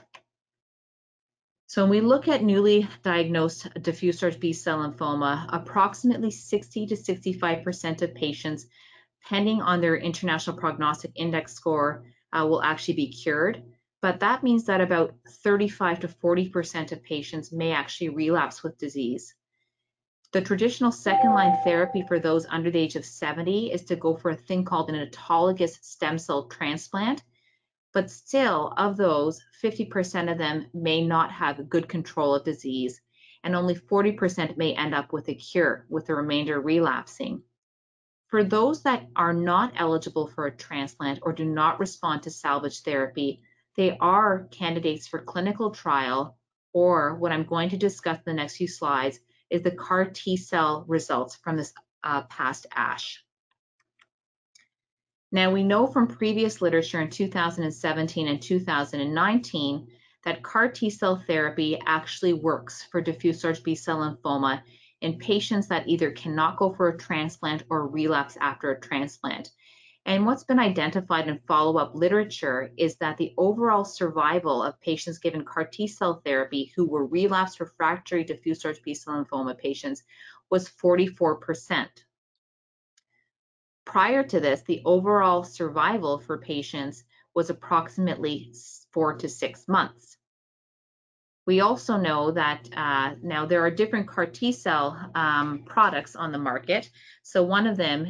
So when we look at newly diagnosed diffuse large B-cell lymphoma, approximately 60 to 65% of patients, depending on their International Prognostic Index score, will actually be cured. But that means that about 35 to 40% of patients may actually relapse with disease. The traditional second-line therapy for those under the age of 70 is to go for a thing called an autologous stem cell transplant. But still, of those, 50% of them may not have good control of disease, and only 40% may end up with a cure, with the remainder relapsing. For those that are not eligible for a transplant or do not respond to salvage therapy, they are candidates for clinical trial, or what I'm going to discuss in the next few slides is the CAR T-cell results from this past ASH. Now, we know from previous literature in 2017 and 2019 that CAR T-cell therapy actually works for diffuse large B-cell lymphoma in patients that either cannot go for a transplant or relapse after a transplant. And what's been identified in follow-up literature is that the overall survival of patients given CAR T-cell therapy who were relapsed refractory diffuse large B-cell lymphoma patients was 44%. Prior to this, the overall survival for patients was approximately 4 to 6 months. We also know that now there are different CAR T-cell products on the market. So one of them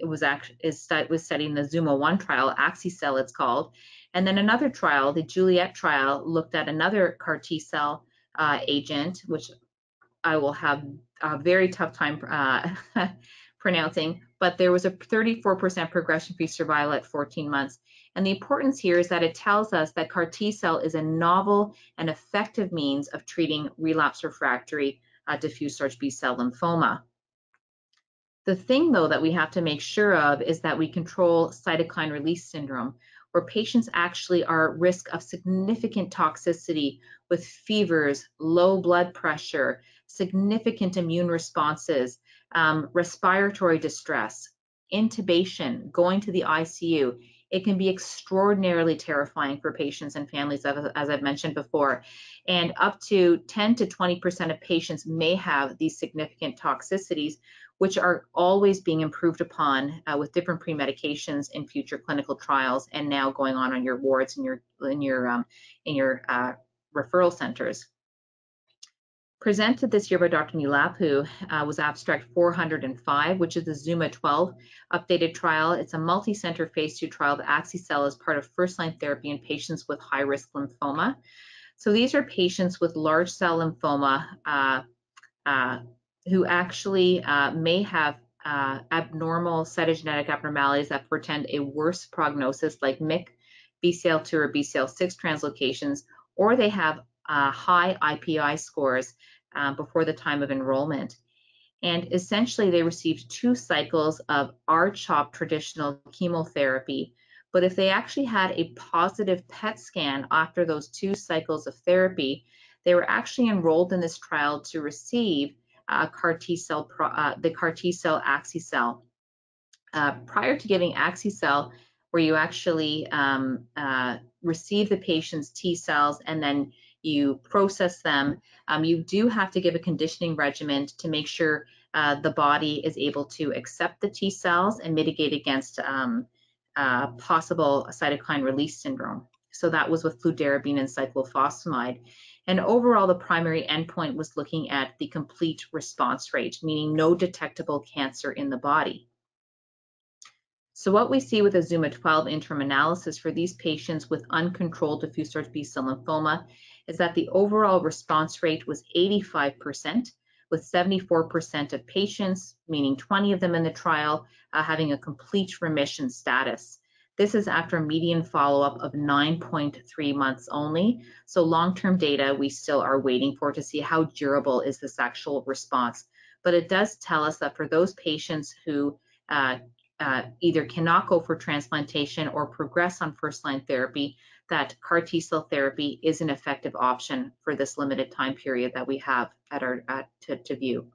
was studying the ZUMA-1 trial, Axi-cell it's called, and then another trial, the Juliet trial, looked at another CAR T-cell agent, which I will have a very tough time pronouncing, but there was a 34% progression-free survival at 14 months. And the importance here is that it tells us that CAR T-cell is a novel and effective means of treating relapse refractory diffuse large B-cell lymphoma. The thing, though, that we have to make sure of is that we control cytokine release syndrome, where patients actually are at risk of significant toxicity with fevers, low blood pressure, significant immune responses, respiratory distress, intubation, going to the ICU. It can be extraordinarily terrifying for patients and families, as I've mentioned before. And up to 10 to 20% of patients may have these significant toxicities, which are always being improved upon with different pre-medications in future clinical trials and now going on your wards in your referral centers. Presented this year by Dr. Nulapu was abstract 405, which is the ZUMA-12 updated trial. It's a multi-center phase 2 trial of Axi-cell as part of first-line therapy in patients with high-risk lymphoma. So these are patients with large cell lymphoma who actually may have abnormal cytogenetic abnormalities that portend a worse prognosis, like MYC, BCL2 or BCL6 translocations, or they have high IPI scores before the time of enrollment. And essentially, they received 2 cycles of R-CHOP traditional chemotherapy. But if they actually had a positive PET scan after those 2 cycles of therapy, they were actually enrolled in this trial to receive the CAR T-cell Axi-cell. Prior to giving Axi-cell, where you actually receive the patient's T cells and then you process them, you do have to give a conditioning regimen to make sure the body is able to accept the T cells and mitigate against possible cytokine release syndrome. So that was with fludarabine and cyclophosphamide. And overall, the primary endpoint was looking at the complete response rate, meaning no detectable cancer in the body. So what we see with the ZUMA-12 interim analysis for these patients with uncontrolled diffuse large B-cell lymphoma is that the overall response rate was 85%, with 74% of patients, meaning 20 of them in the trial, having a complete remission status. This is after a median follow-up of 9.3 months only. So long-term data we still are waiting for to see how durable is this actual response. But it does tell us that for those patients who either cannot go for transplantation or progress on first-line therapy, that CAR T-cell therapy is an effective option for this limited time period that we have at our to view.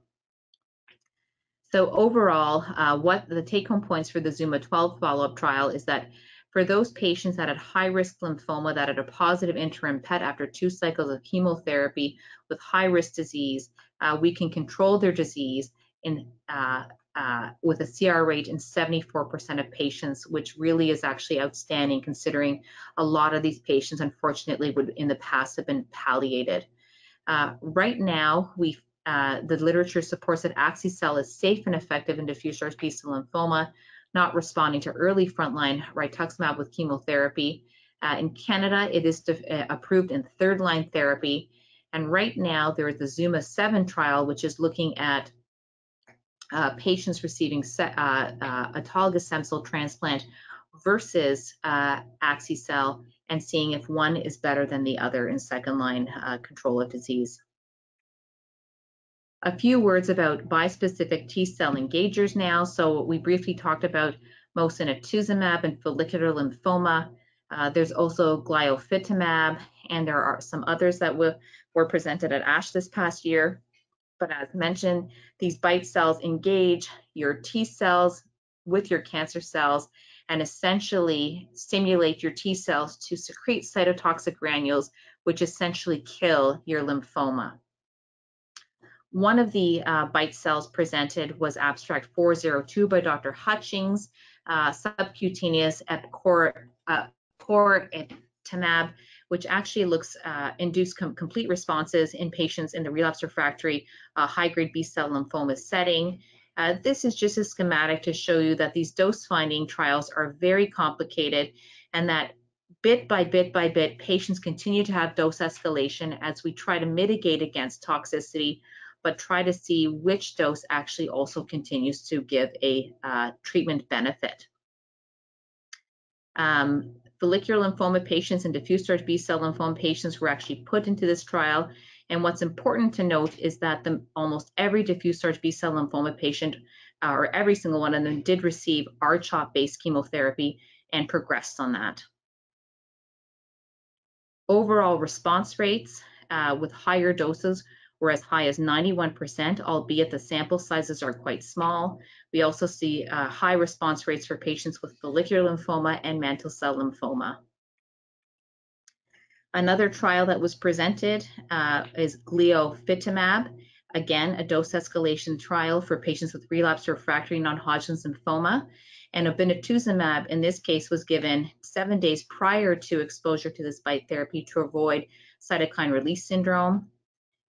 So overall, what the take-home points for the ZUMA-12 follow-up trial is that for those patients that had high-risk lymphoma that had a positive interim PET after 2 cycles of chemotherapy with high-risk disease, we can control their disease in with a CR rate in 74% of patients, which really is actually outstanding considering a lot of these patients, unfortunately, would in the past have been palliated. Right now, the literature supports that axi-cel is safe and effective in diffuse large B-cell lymphoma, not responding to early frontline rituximab with chemotherapy. In Canada, it is approved in third-line therapy. And right now, there is the ZUMA-7 trial, which is looking at patients receiving autologous stem cell transplant versus axi-cel and seeing if one is better than the other in second-line control of disease. A few words about bispecific T-cell engagers now. So we briefly talked about mosunetuzumab and follicular lymphoma. There's also gliofitamab, and there are some others that were presented at ASH this past year. But as mentioned, these BiTE cells engage your T cells with your cancer cells and essentially stimulate your T cells to secrete cytotoxic granules, which essentially kill your lymphoma. One of the BiTE cells presented was abstract 402 by Dr. Hutchings, subcutaneous epcoritamab, which actually induced complete responses in patients in the relapsed refractory high-grade B-cell lymphoma setting. This is just a schematic to show you that these dose-finding trials are very complicated and that bit by bit by bit, patients continue to have dose escalation as we try to mitigate against toxicity, but try to see which dose actually also continues to give a treatment benefit. Follicular lymphoma patients and diffuse large B-cell lymphoma patients were actually put into this trial. And what's important to note is that almost every diffuse large B-cell lymphoma patient, or every single one of them, did receive R-CHOP-based chemotherapy and progressed on that. Overall response rates with higher doses were as high as 91%, albeit the sample sizes are quite small. We also see high response rates for patients with follicular lymphoma and mantle cell lymphoma. Another trial that was presented is gliofitamab, again, a dose escalation trial for patients with relapsed refractory non-Hodgkin's lymphoma. And obinutuzumab, in this case, was given 7 days prior to exposure to this BiTE therapy to avoid cytokine release syndrome.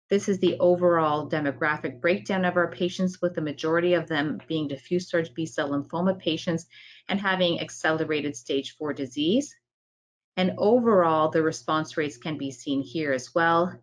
This is the overall demographic breakdown of our patients, with the majority of them being diffuse large B-cell lymphoma patients and having accelerated stage 4 disease. And overall, the response rates can be seen here as well.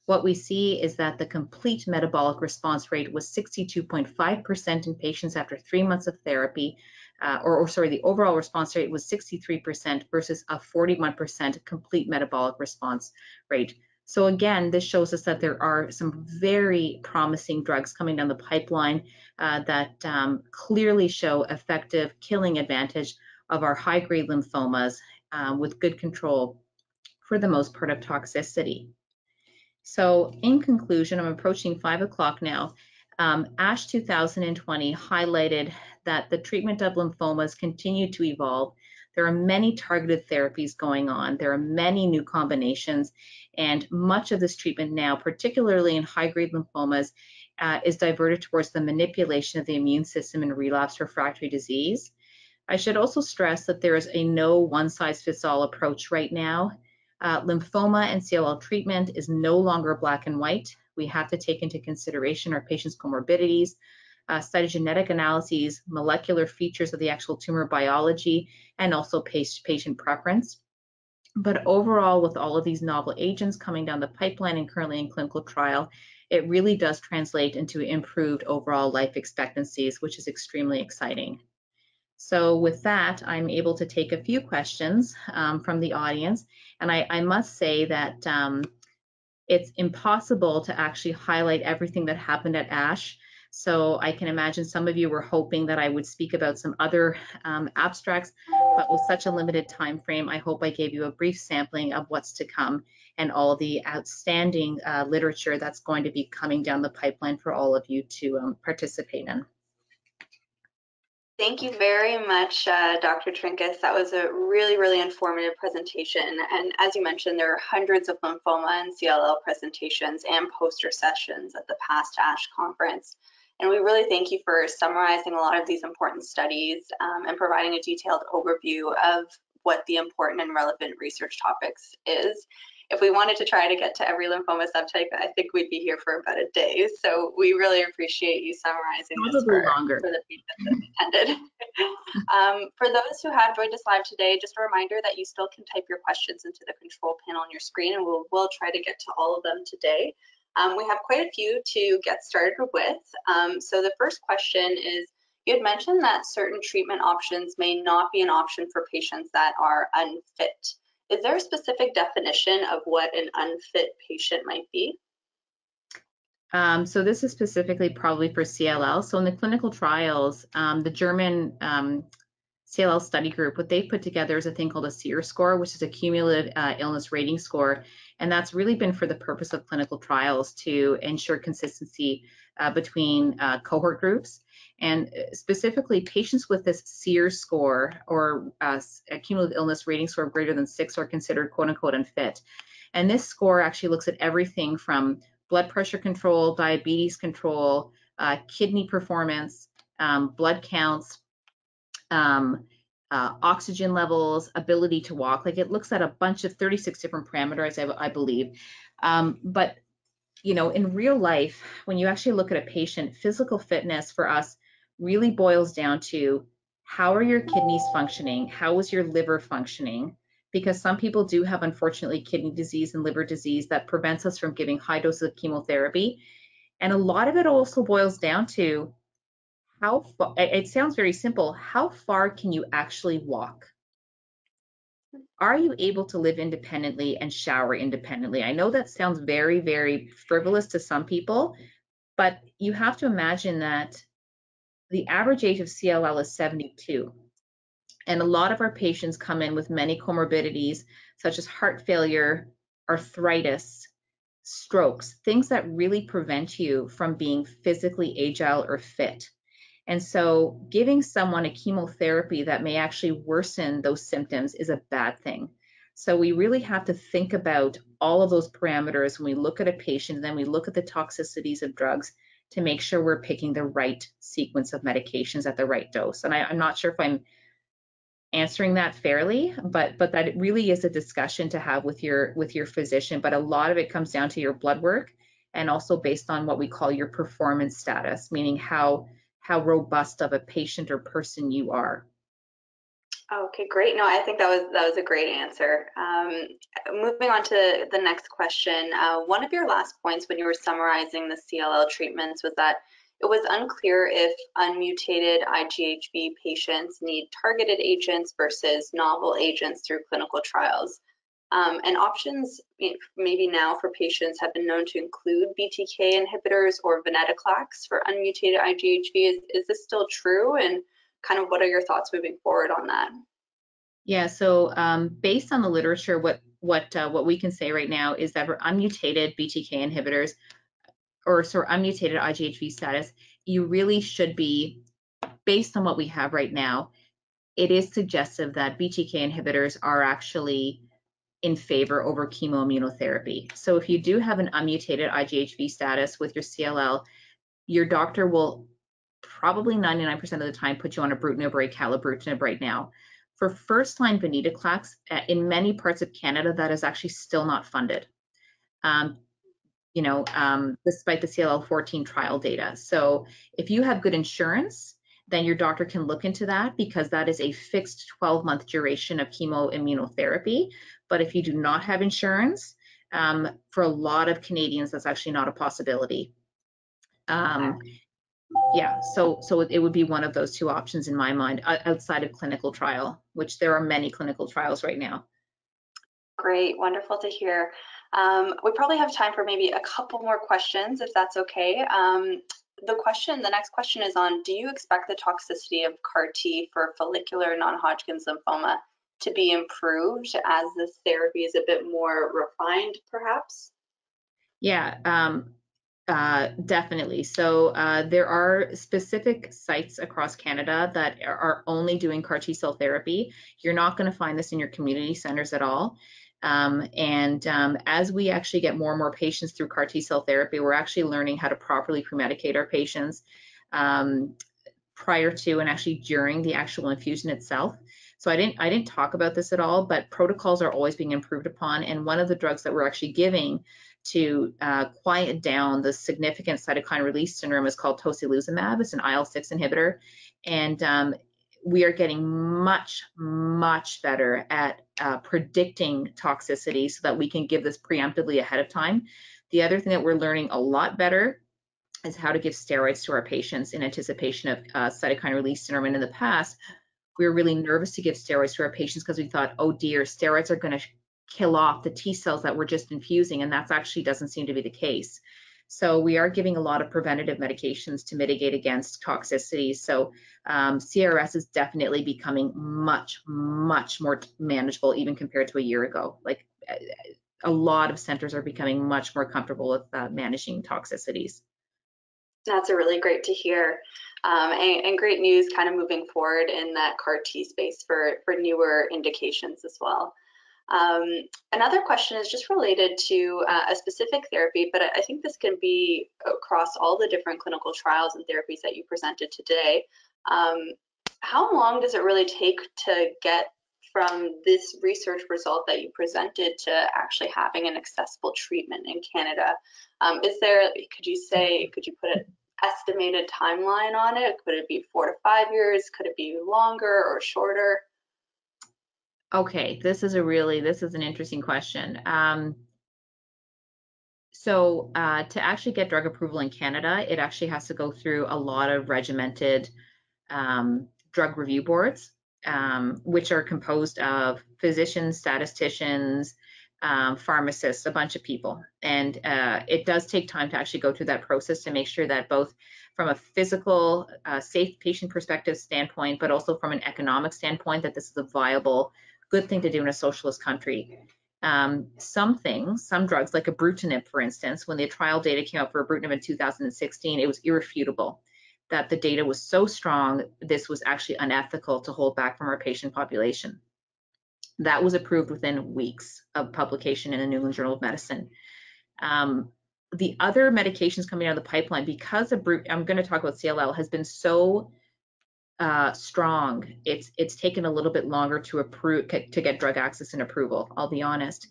What we see is that the complete metabolic response rate was 62.5% in patients after 3 months of therapy, the overall response rate was 63% versus a 41% complete metabolic response rate. So again, this shows us that there are some very promising drugs coming down the pipeline that clearly show effective killing advantage of our high-grade lymphomas with good control for the most part of toxicity. So in conclusion, I'm approaching 5 o'clock now. ASH 2020 highlighted that the treatment of lymphomas continue to evolve. There are many targeted therapies going on. There are many new combinations, and much of this treatment now, particularly in high-grade lymphomas, is diverted towards the manipulation of the immune system in relapsed refractory disease. I should also stress that there is a no one-size-fits-all approach right now. Lymphoma and CLL treatment is no longer black and white. We have to take into consideration our patient's comorbidities, cytogenetic analyses, molecular features of the actual tumor biology, and also patient preference. But overall, with all of these novel agents coming down the pipeline and currently in clinical trial, it really does translate into improved overall life expectancies, which is extremely exciting. So with that, I'm able to take a few questions from the audience. And I must say that it's impossible to actually highlight everything that happened at ASH. So I can imagine some of you were hoping that I would speak about some other abstracts, but with such a limited time frame, I hope I gave you a brief sampling of what's to come and all of the outstanding literature that's going to be coming down the pipeline for all of you to participate in. Thank you very much, Dr. Trinkaus. That was a really, really informative presentation. And as you mentioned, there are hundreds of lymphoma and CLL presentations and poster sessions at the past ASH conference. And we really thank you for summarizing a lot of these important studies and providing a detailed overview of what the important and relevant research topics is. If we wanted to try to get to every lymphoma subtype, I think we'd be here for about a day. So we really appreciate you summarizing this for the people that attended. For those who have joined us live today, just a reminder that you still can type your questions into the control panel on your screen, and we'll try to get to all of them today. We have quite a few to get started with. So the first question is, you had mentioned that certain treatment options may not be an option for patients that are unfit. Is there a specific definition of what an unfit patient might be? So this is specifically probably for CLL. So in the clinical trials, the German CLL study group, what they put together is a thing called a SEER score, which is a cumulative illness rating score. And that's really been for the purpose of clinical trials to ensure consistency between cohort groups. And specifically, patients with this SEER score or a cumulative illness rating score of greater than 6 are considered quote unquote unfit. And this score actually looks at everything from blood pressure control, diabetes control, kidney performance, blood counts, oxygen levels, ability to walk. Like, it looks at a bunch of 36 different parameters, I believe. But you know, in real life, when you actually look at a patient, physical fitness for us really boils down to how are your kidneys functioning? How is your liver functioning? Because some people do have, unfortunately, kidney disease and liver disease that prevents us from giving high doses of chemotherapy. And a lot of it also boils down to how far, it sounds very simple, how far can you actually walk? Are you able to live independently and shower independently? I know that sounds very, very frivolous to some people, but you have to imagine that the average age of CLL is 72. And a lot of our patients come in with many comorbidities, such as heart failure, arthritis, strokes, things that really prevent you from being physically agile or fit. And so giving someone a chemotherapy that may actually worsen those symptoms is a bad thing. So we really have to think about all of those parameters when we look at a patient, and then we look at the toxicities of drugs to make sure we're picking the right sequence of medications at the right dose. And I'm not sure if I'm answering that fairly, but that it really is a discussion to have with your physician. But a lot of it comes down to your blood work, and also based on what we call your performance status, meaning how robust of a patient or person you are. Okay, great. No, I think that was a great answer. Moving on to the next question, one of your last points when you were summarizing the CLL treatments was that it was unclear if unmutated IGHV patients need targeted agents versus novel agents through clinical trials. And options maybe now for patients have been known to include BTK inhibitors or venetoclax for unmutated IGHV. Is this still true? And kind of what are your thoughts moving forward on that? Yeah, so based on the literature, what we can say right now is that for unmutated BTK inhibitors, or unmutated IGHV status, you really should be, based on what we have right now, it is suggestive that BTK inhibitors are actually in favor over chemoimmunotherapy. So if you do have an unmutated IGHV status with your CLL, your doctor will probably 99% of the time put you on a brutinib or a acalabrutinib right now. For first-line venetoclax, in many parts of Canada, that is actually still not funded, despite the CLL-14 trial data. So if you have good insurance, then your doctor can look into that, because that is a fixed 12-month duration of chemoimmunotherapy. But if you do not have insurance, for a lot of Canadians, that's actually not a possibility. Yeah, so it would be one of those two options in my mind, outside of clinical trial, which there are many clinical trials right now. Great, wonderful to hear. We probably have time for maybe a couple more questions, if that's okay. The next question is on, do you expect the toxicity of CAR T for follicular non-Hodgkin's lymphoma to be improved as this therapy is a bit more refined, perhaps? Yeah, definitely. So there are specific sites across Canada that are only doing CAR T cell therapy. You're not going to find this in your community centers at all. As we actually get more and more patients through CAR T cell therapy, we're actually learning how to properly premedicate our patients prior to and actually during the actual infusion itself. So I didn't talk about this at all, but protocols are always being improved upon. And one of the drugs that we're actually giving to quiet down the significant cytokine release syndrome is called tocilizumab. It's an IL-6 inhibitor. And we are getting much, much better at predicting toxicity so that we can give this preemptively ahead of time. The other thing that we're learning a lot better is how to give steroids to our patients in anticipation of cytokine release syndrome. And in the past, we were really nervous to give steroids to our patients because we thought, oh dear, steroids are going to kill off the T cells that we're just infusing, and that actually doesn't seem to be the case. So we are giving a lot of preventative medications to mitigate against toxicity. So CRS is definitely becoming much, much more manageable even compared to a year ago. Like a lot of centers are becoming much more comfortable with managing toxicities. That's a really great to hear, and great news kind of moving forward in that CAR T space for newer indications as well. Another question is just related to a specific therapy, but I think this can be across all the different clinical trials and therapies that you presented today. How long does it really take to get from this research result that you presented to actually having an accessible treatment in Canada? Could you put an estimated timeline on it? Could it be 4 to 5 years? Could it be longer or shorter? Okay, this is an interesting question. So to actually get drug approval in Canada, it actually has to go through a lot of regimented drug review boards, which are composed of physicians, statisticians, pharmacists, a bunch of people. And it does take time to actually go through that process to make sure that both from a physical, safe patient perspective standpoint, but also from an economic standpoint, that this is a viable, good thing to do in a socialist country. Some drugs like a brutinib, for instance, when the trial data came out for a brutinib in 2016, it was irrefutable that the data was so strong, this was actually unethical to hold back from our patient population. That was approved within weeks of publication in the New England Journal of Medicine. The other medications coming out of the pipeline, because I'm going to talk about CLL, has been so strong, it's taken a little bit longer to get drug access and approval, I'll be honest.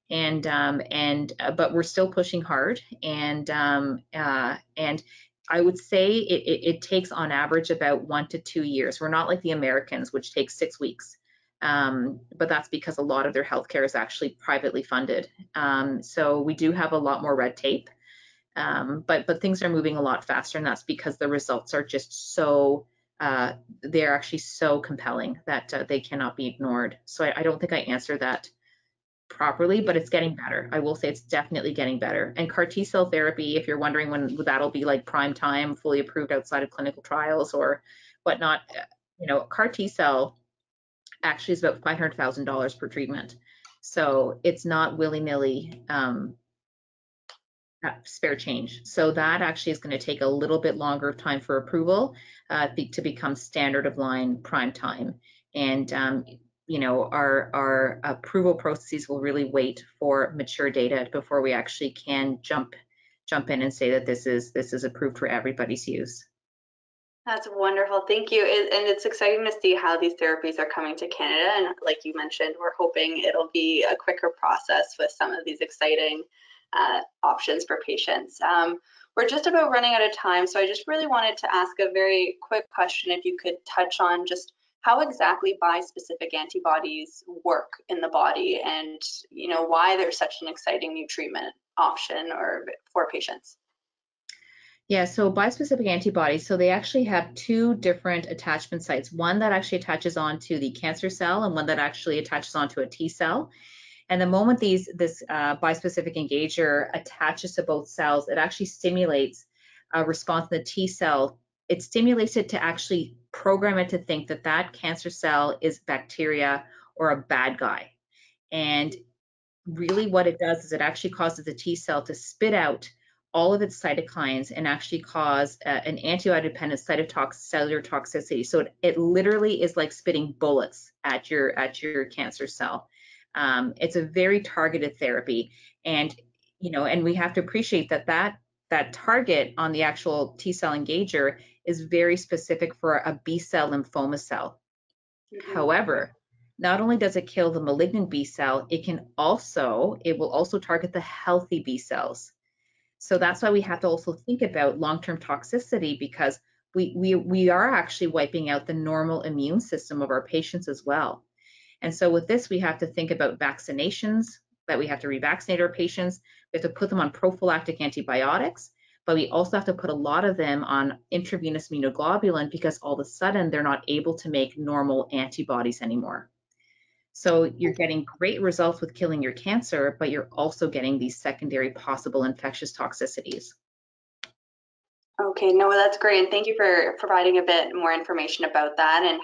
But we're still pushing hard, and I would say it takes on average about 1 to 2 years. We're not like the Americans, which takes 6 weeks. But that's because a lot of their healthcare is actually privately funded. So we do have a lot more red tape, but things are moving a lot faster, and that's because the results are just so, they're actually so compelling that they cannot be ignored. So I don't think I answered that properly, but it's getting better. I will say it's definitely getting better. And CAR T cell therapy, if you're wondering when that'll be like prime time, fully approved outside of clinical trials or whatnot, CAR T cell actually is about $500,000 per treatment. So it's not willy-nilly spare change. So that actually is going to take a little bit longer time for approval to become standard of line prime time. And our approval processes will really wait for mature data before we actually can jump jump in and say that this is approved for everybody's use. That's wonderful. Thank you. And it's exciting to see how these therapies are coming to Canada. And like you mentioned, we're hoping it'll be a quicker process with some of these exciting options for patients. We're just about running out of time, so I just really wanted to ask a very quick question, if you could touch on just how exactly bispecific antibodies work in the body, and why there's such an exciting new treatment option for patients. Yeah, so bispecific antibodies, so they actually have two different attachment sites, one that actually attaches onto the cancer cell and one that actually attaches onto a T cell. And the moment this bispecific engager attaches to both cells, it actually stimulates a response in the T cell. It stimulates it to actually program it to think that that cancer cell is bacteria or a bad guy. And really what it does is it actually causes the T cell to spit all of its cytokines and actually cause an antibody-dependent cellular toxicity. So it literally is like spitting bullets at your cancer cell. It's a very targeted therapy, and and we have to appreciate that target on the actual T cell engager is very specific for a B cell lymphoma cell. Mm-hmm. However, not only does it kill the malignant B cell, it will also target the healthy B cells. So that's why we have to also think about long-term toxicity, because we are actually wiping out the normal immune system of our patients as well. And so with this, we have to think about vaccinations, that we have to revaccinate our patients. We have to put them on prophylactic antibiotics, but we also have to put a lot of them on intravenous immunoglobulin, because all of a sudden they're not able to make normal antibodies anymore. So you're getting great results with killing your cancer, but you're also getting these secondary possible infectious toxicities. Okay, no, that's great. And thank you for providing a bit more information about that. And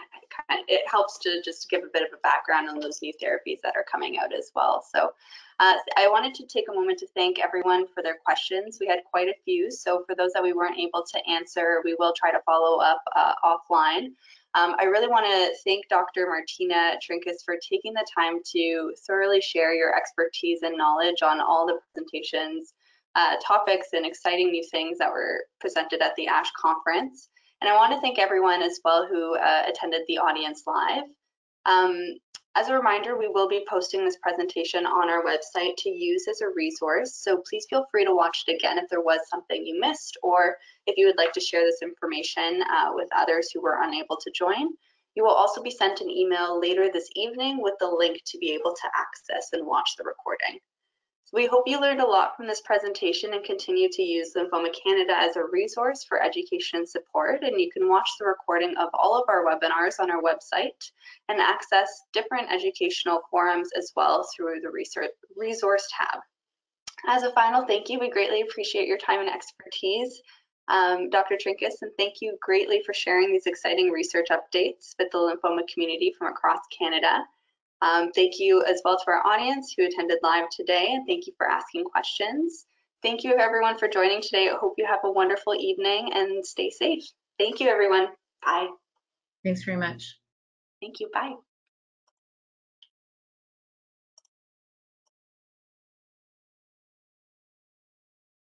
it helps to just give a bit of a background on those new therapies that are coming out as well. So I wanted to take a moment to thank everyone for their questions. We had quite a few. So for those that we weren't able to answer, we will try to follow up offline. I really want to thank Dr. Martina Trinkaus for taking the time to thoroughly share your expertise and knowledge on all the presentations, topics, and exciting new things that were presented at the ASH conference. And I want to thank everyone as well who attended the audience live. As a reminder, we will be posting this presentation on our website to use as a resource, so please feel free to watch it again if there was something you missed, or if you would like to share this information with others who were unable to join. You will also be sent an email later this evening with the link to be able to access and watch the recording. So we hope you learned a lot from this presentation and continue to use Lymphoma Canada as a resource for education and support. And you can watch the recording of all of our webinars on our website and access different educational forums as well through the resource tab. As a final thank you, we greatly appreciate your time and expertise, Dr. Trinkaus, and thank you greatly for sharing these exciting research updates with the lymphoma community from across Canada. Thank you as well to our audience who attended live today, and thank you for asking questions. Thank you everyone for joining today. I hope you have a wonderful evening and stay safe. Thank you everyone. Bye. Thanks very much. Thank you. Bye.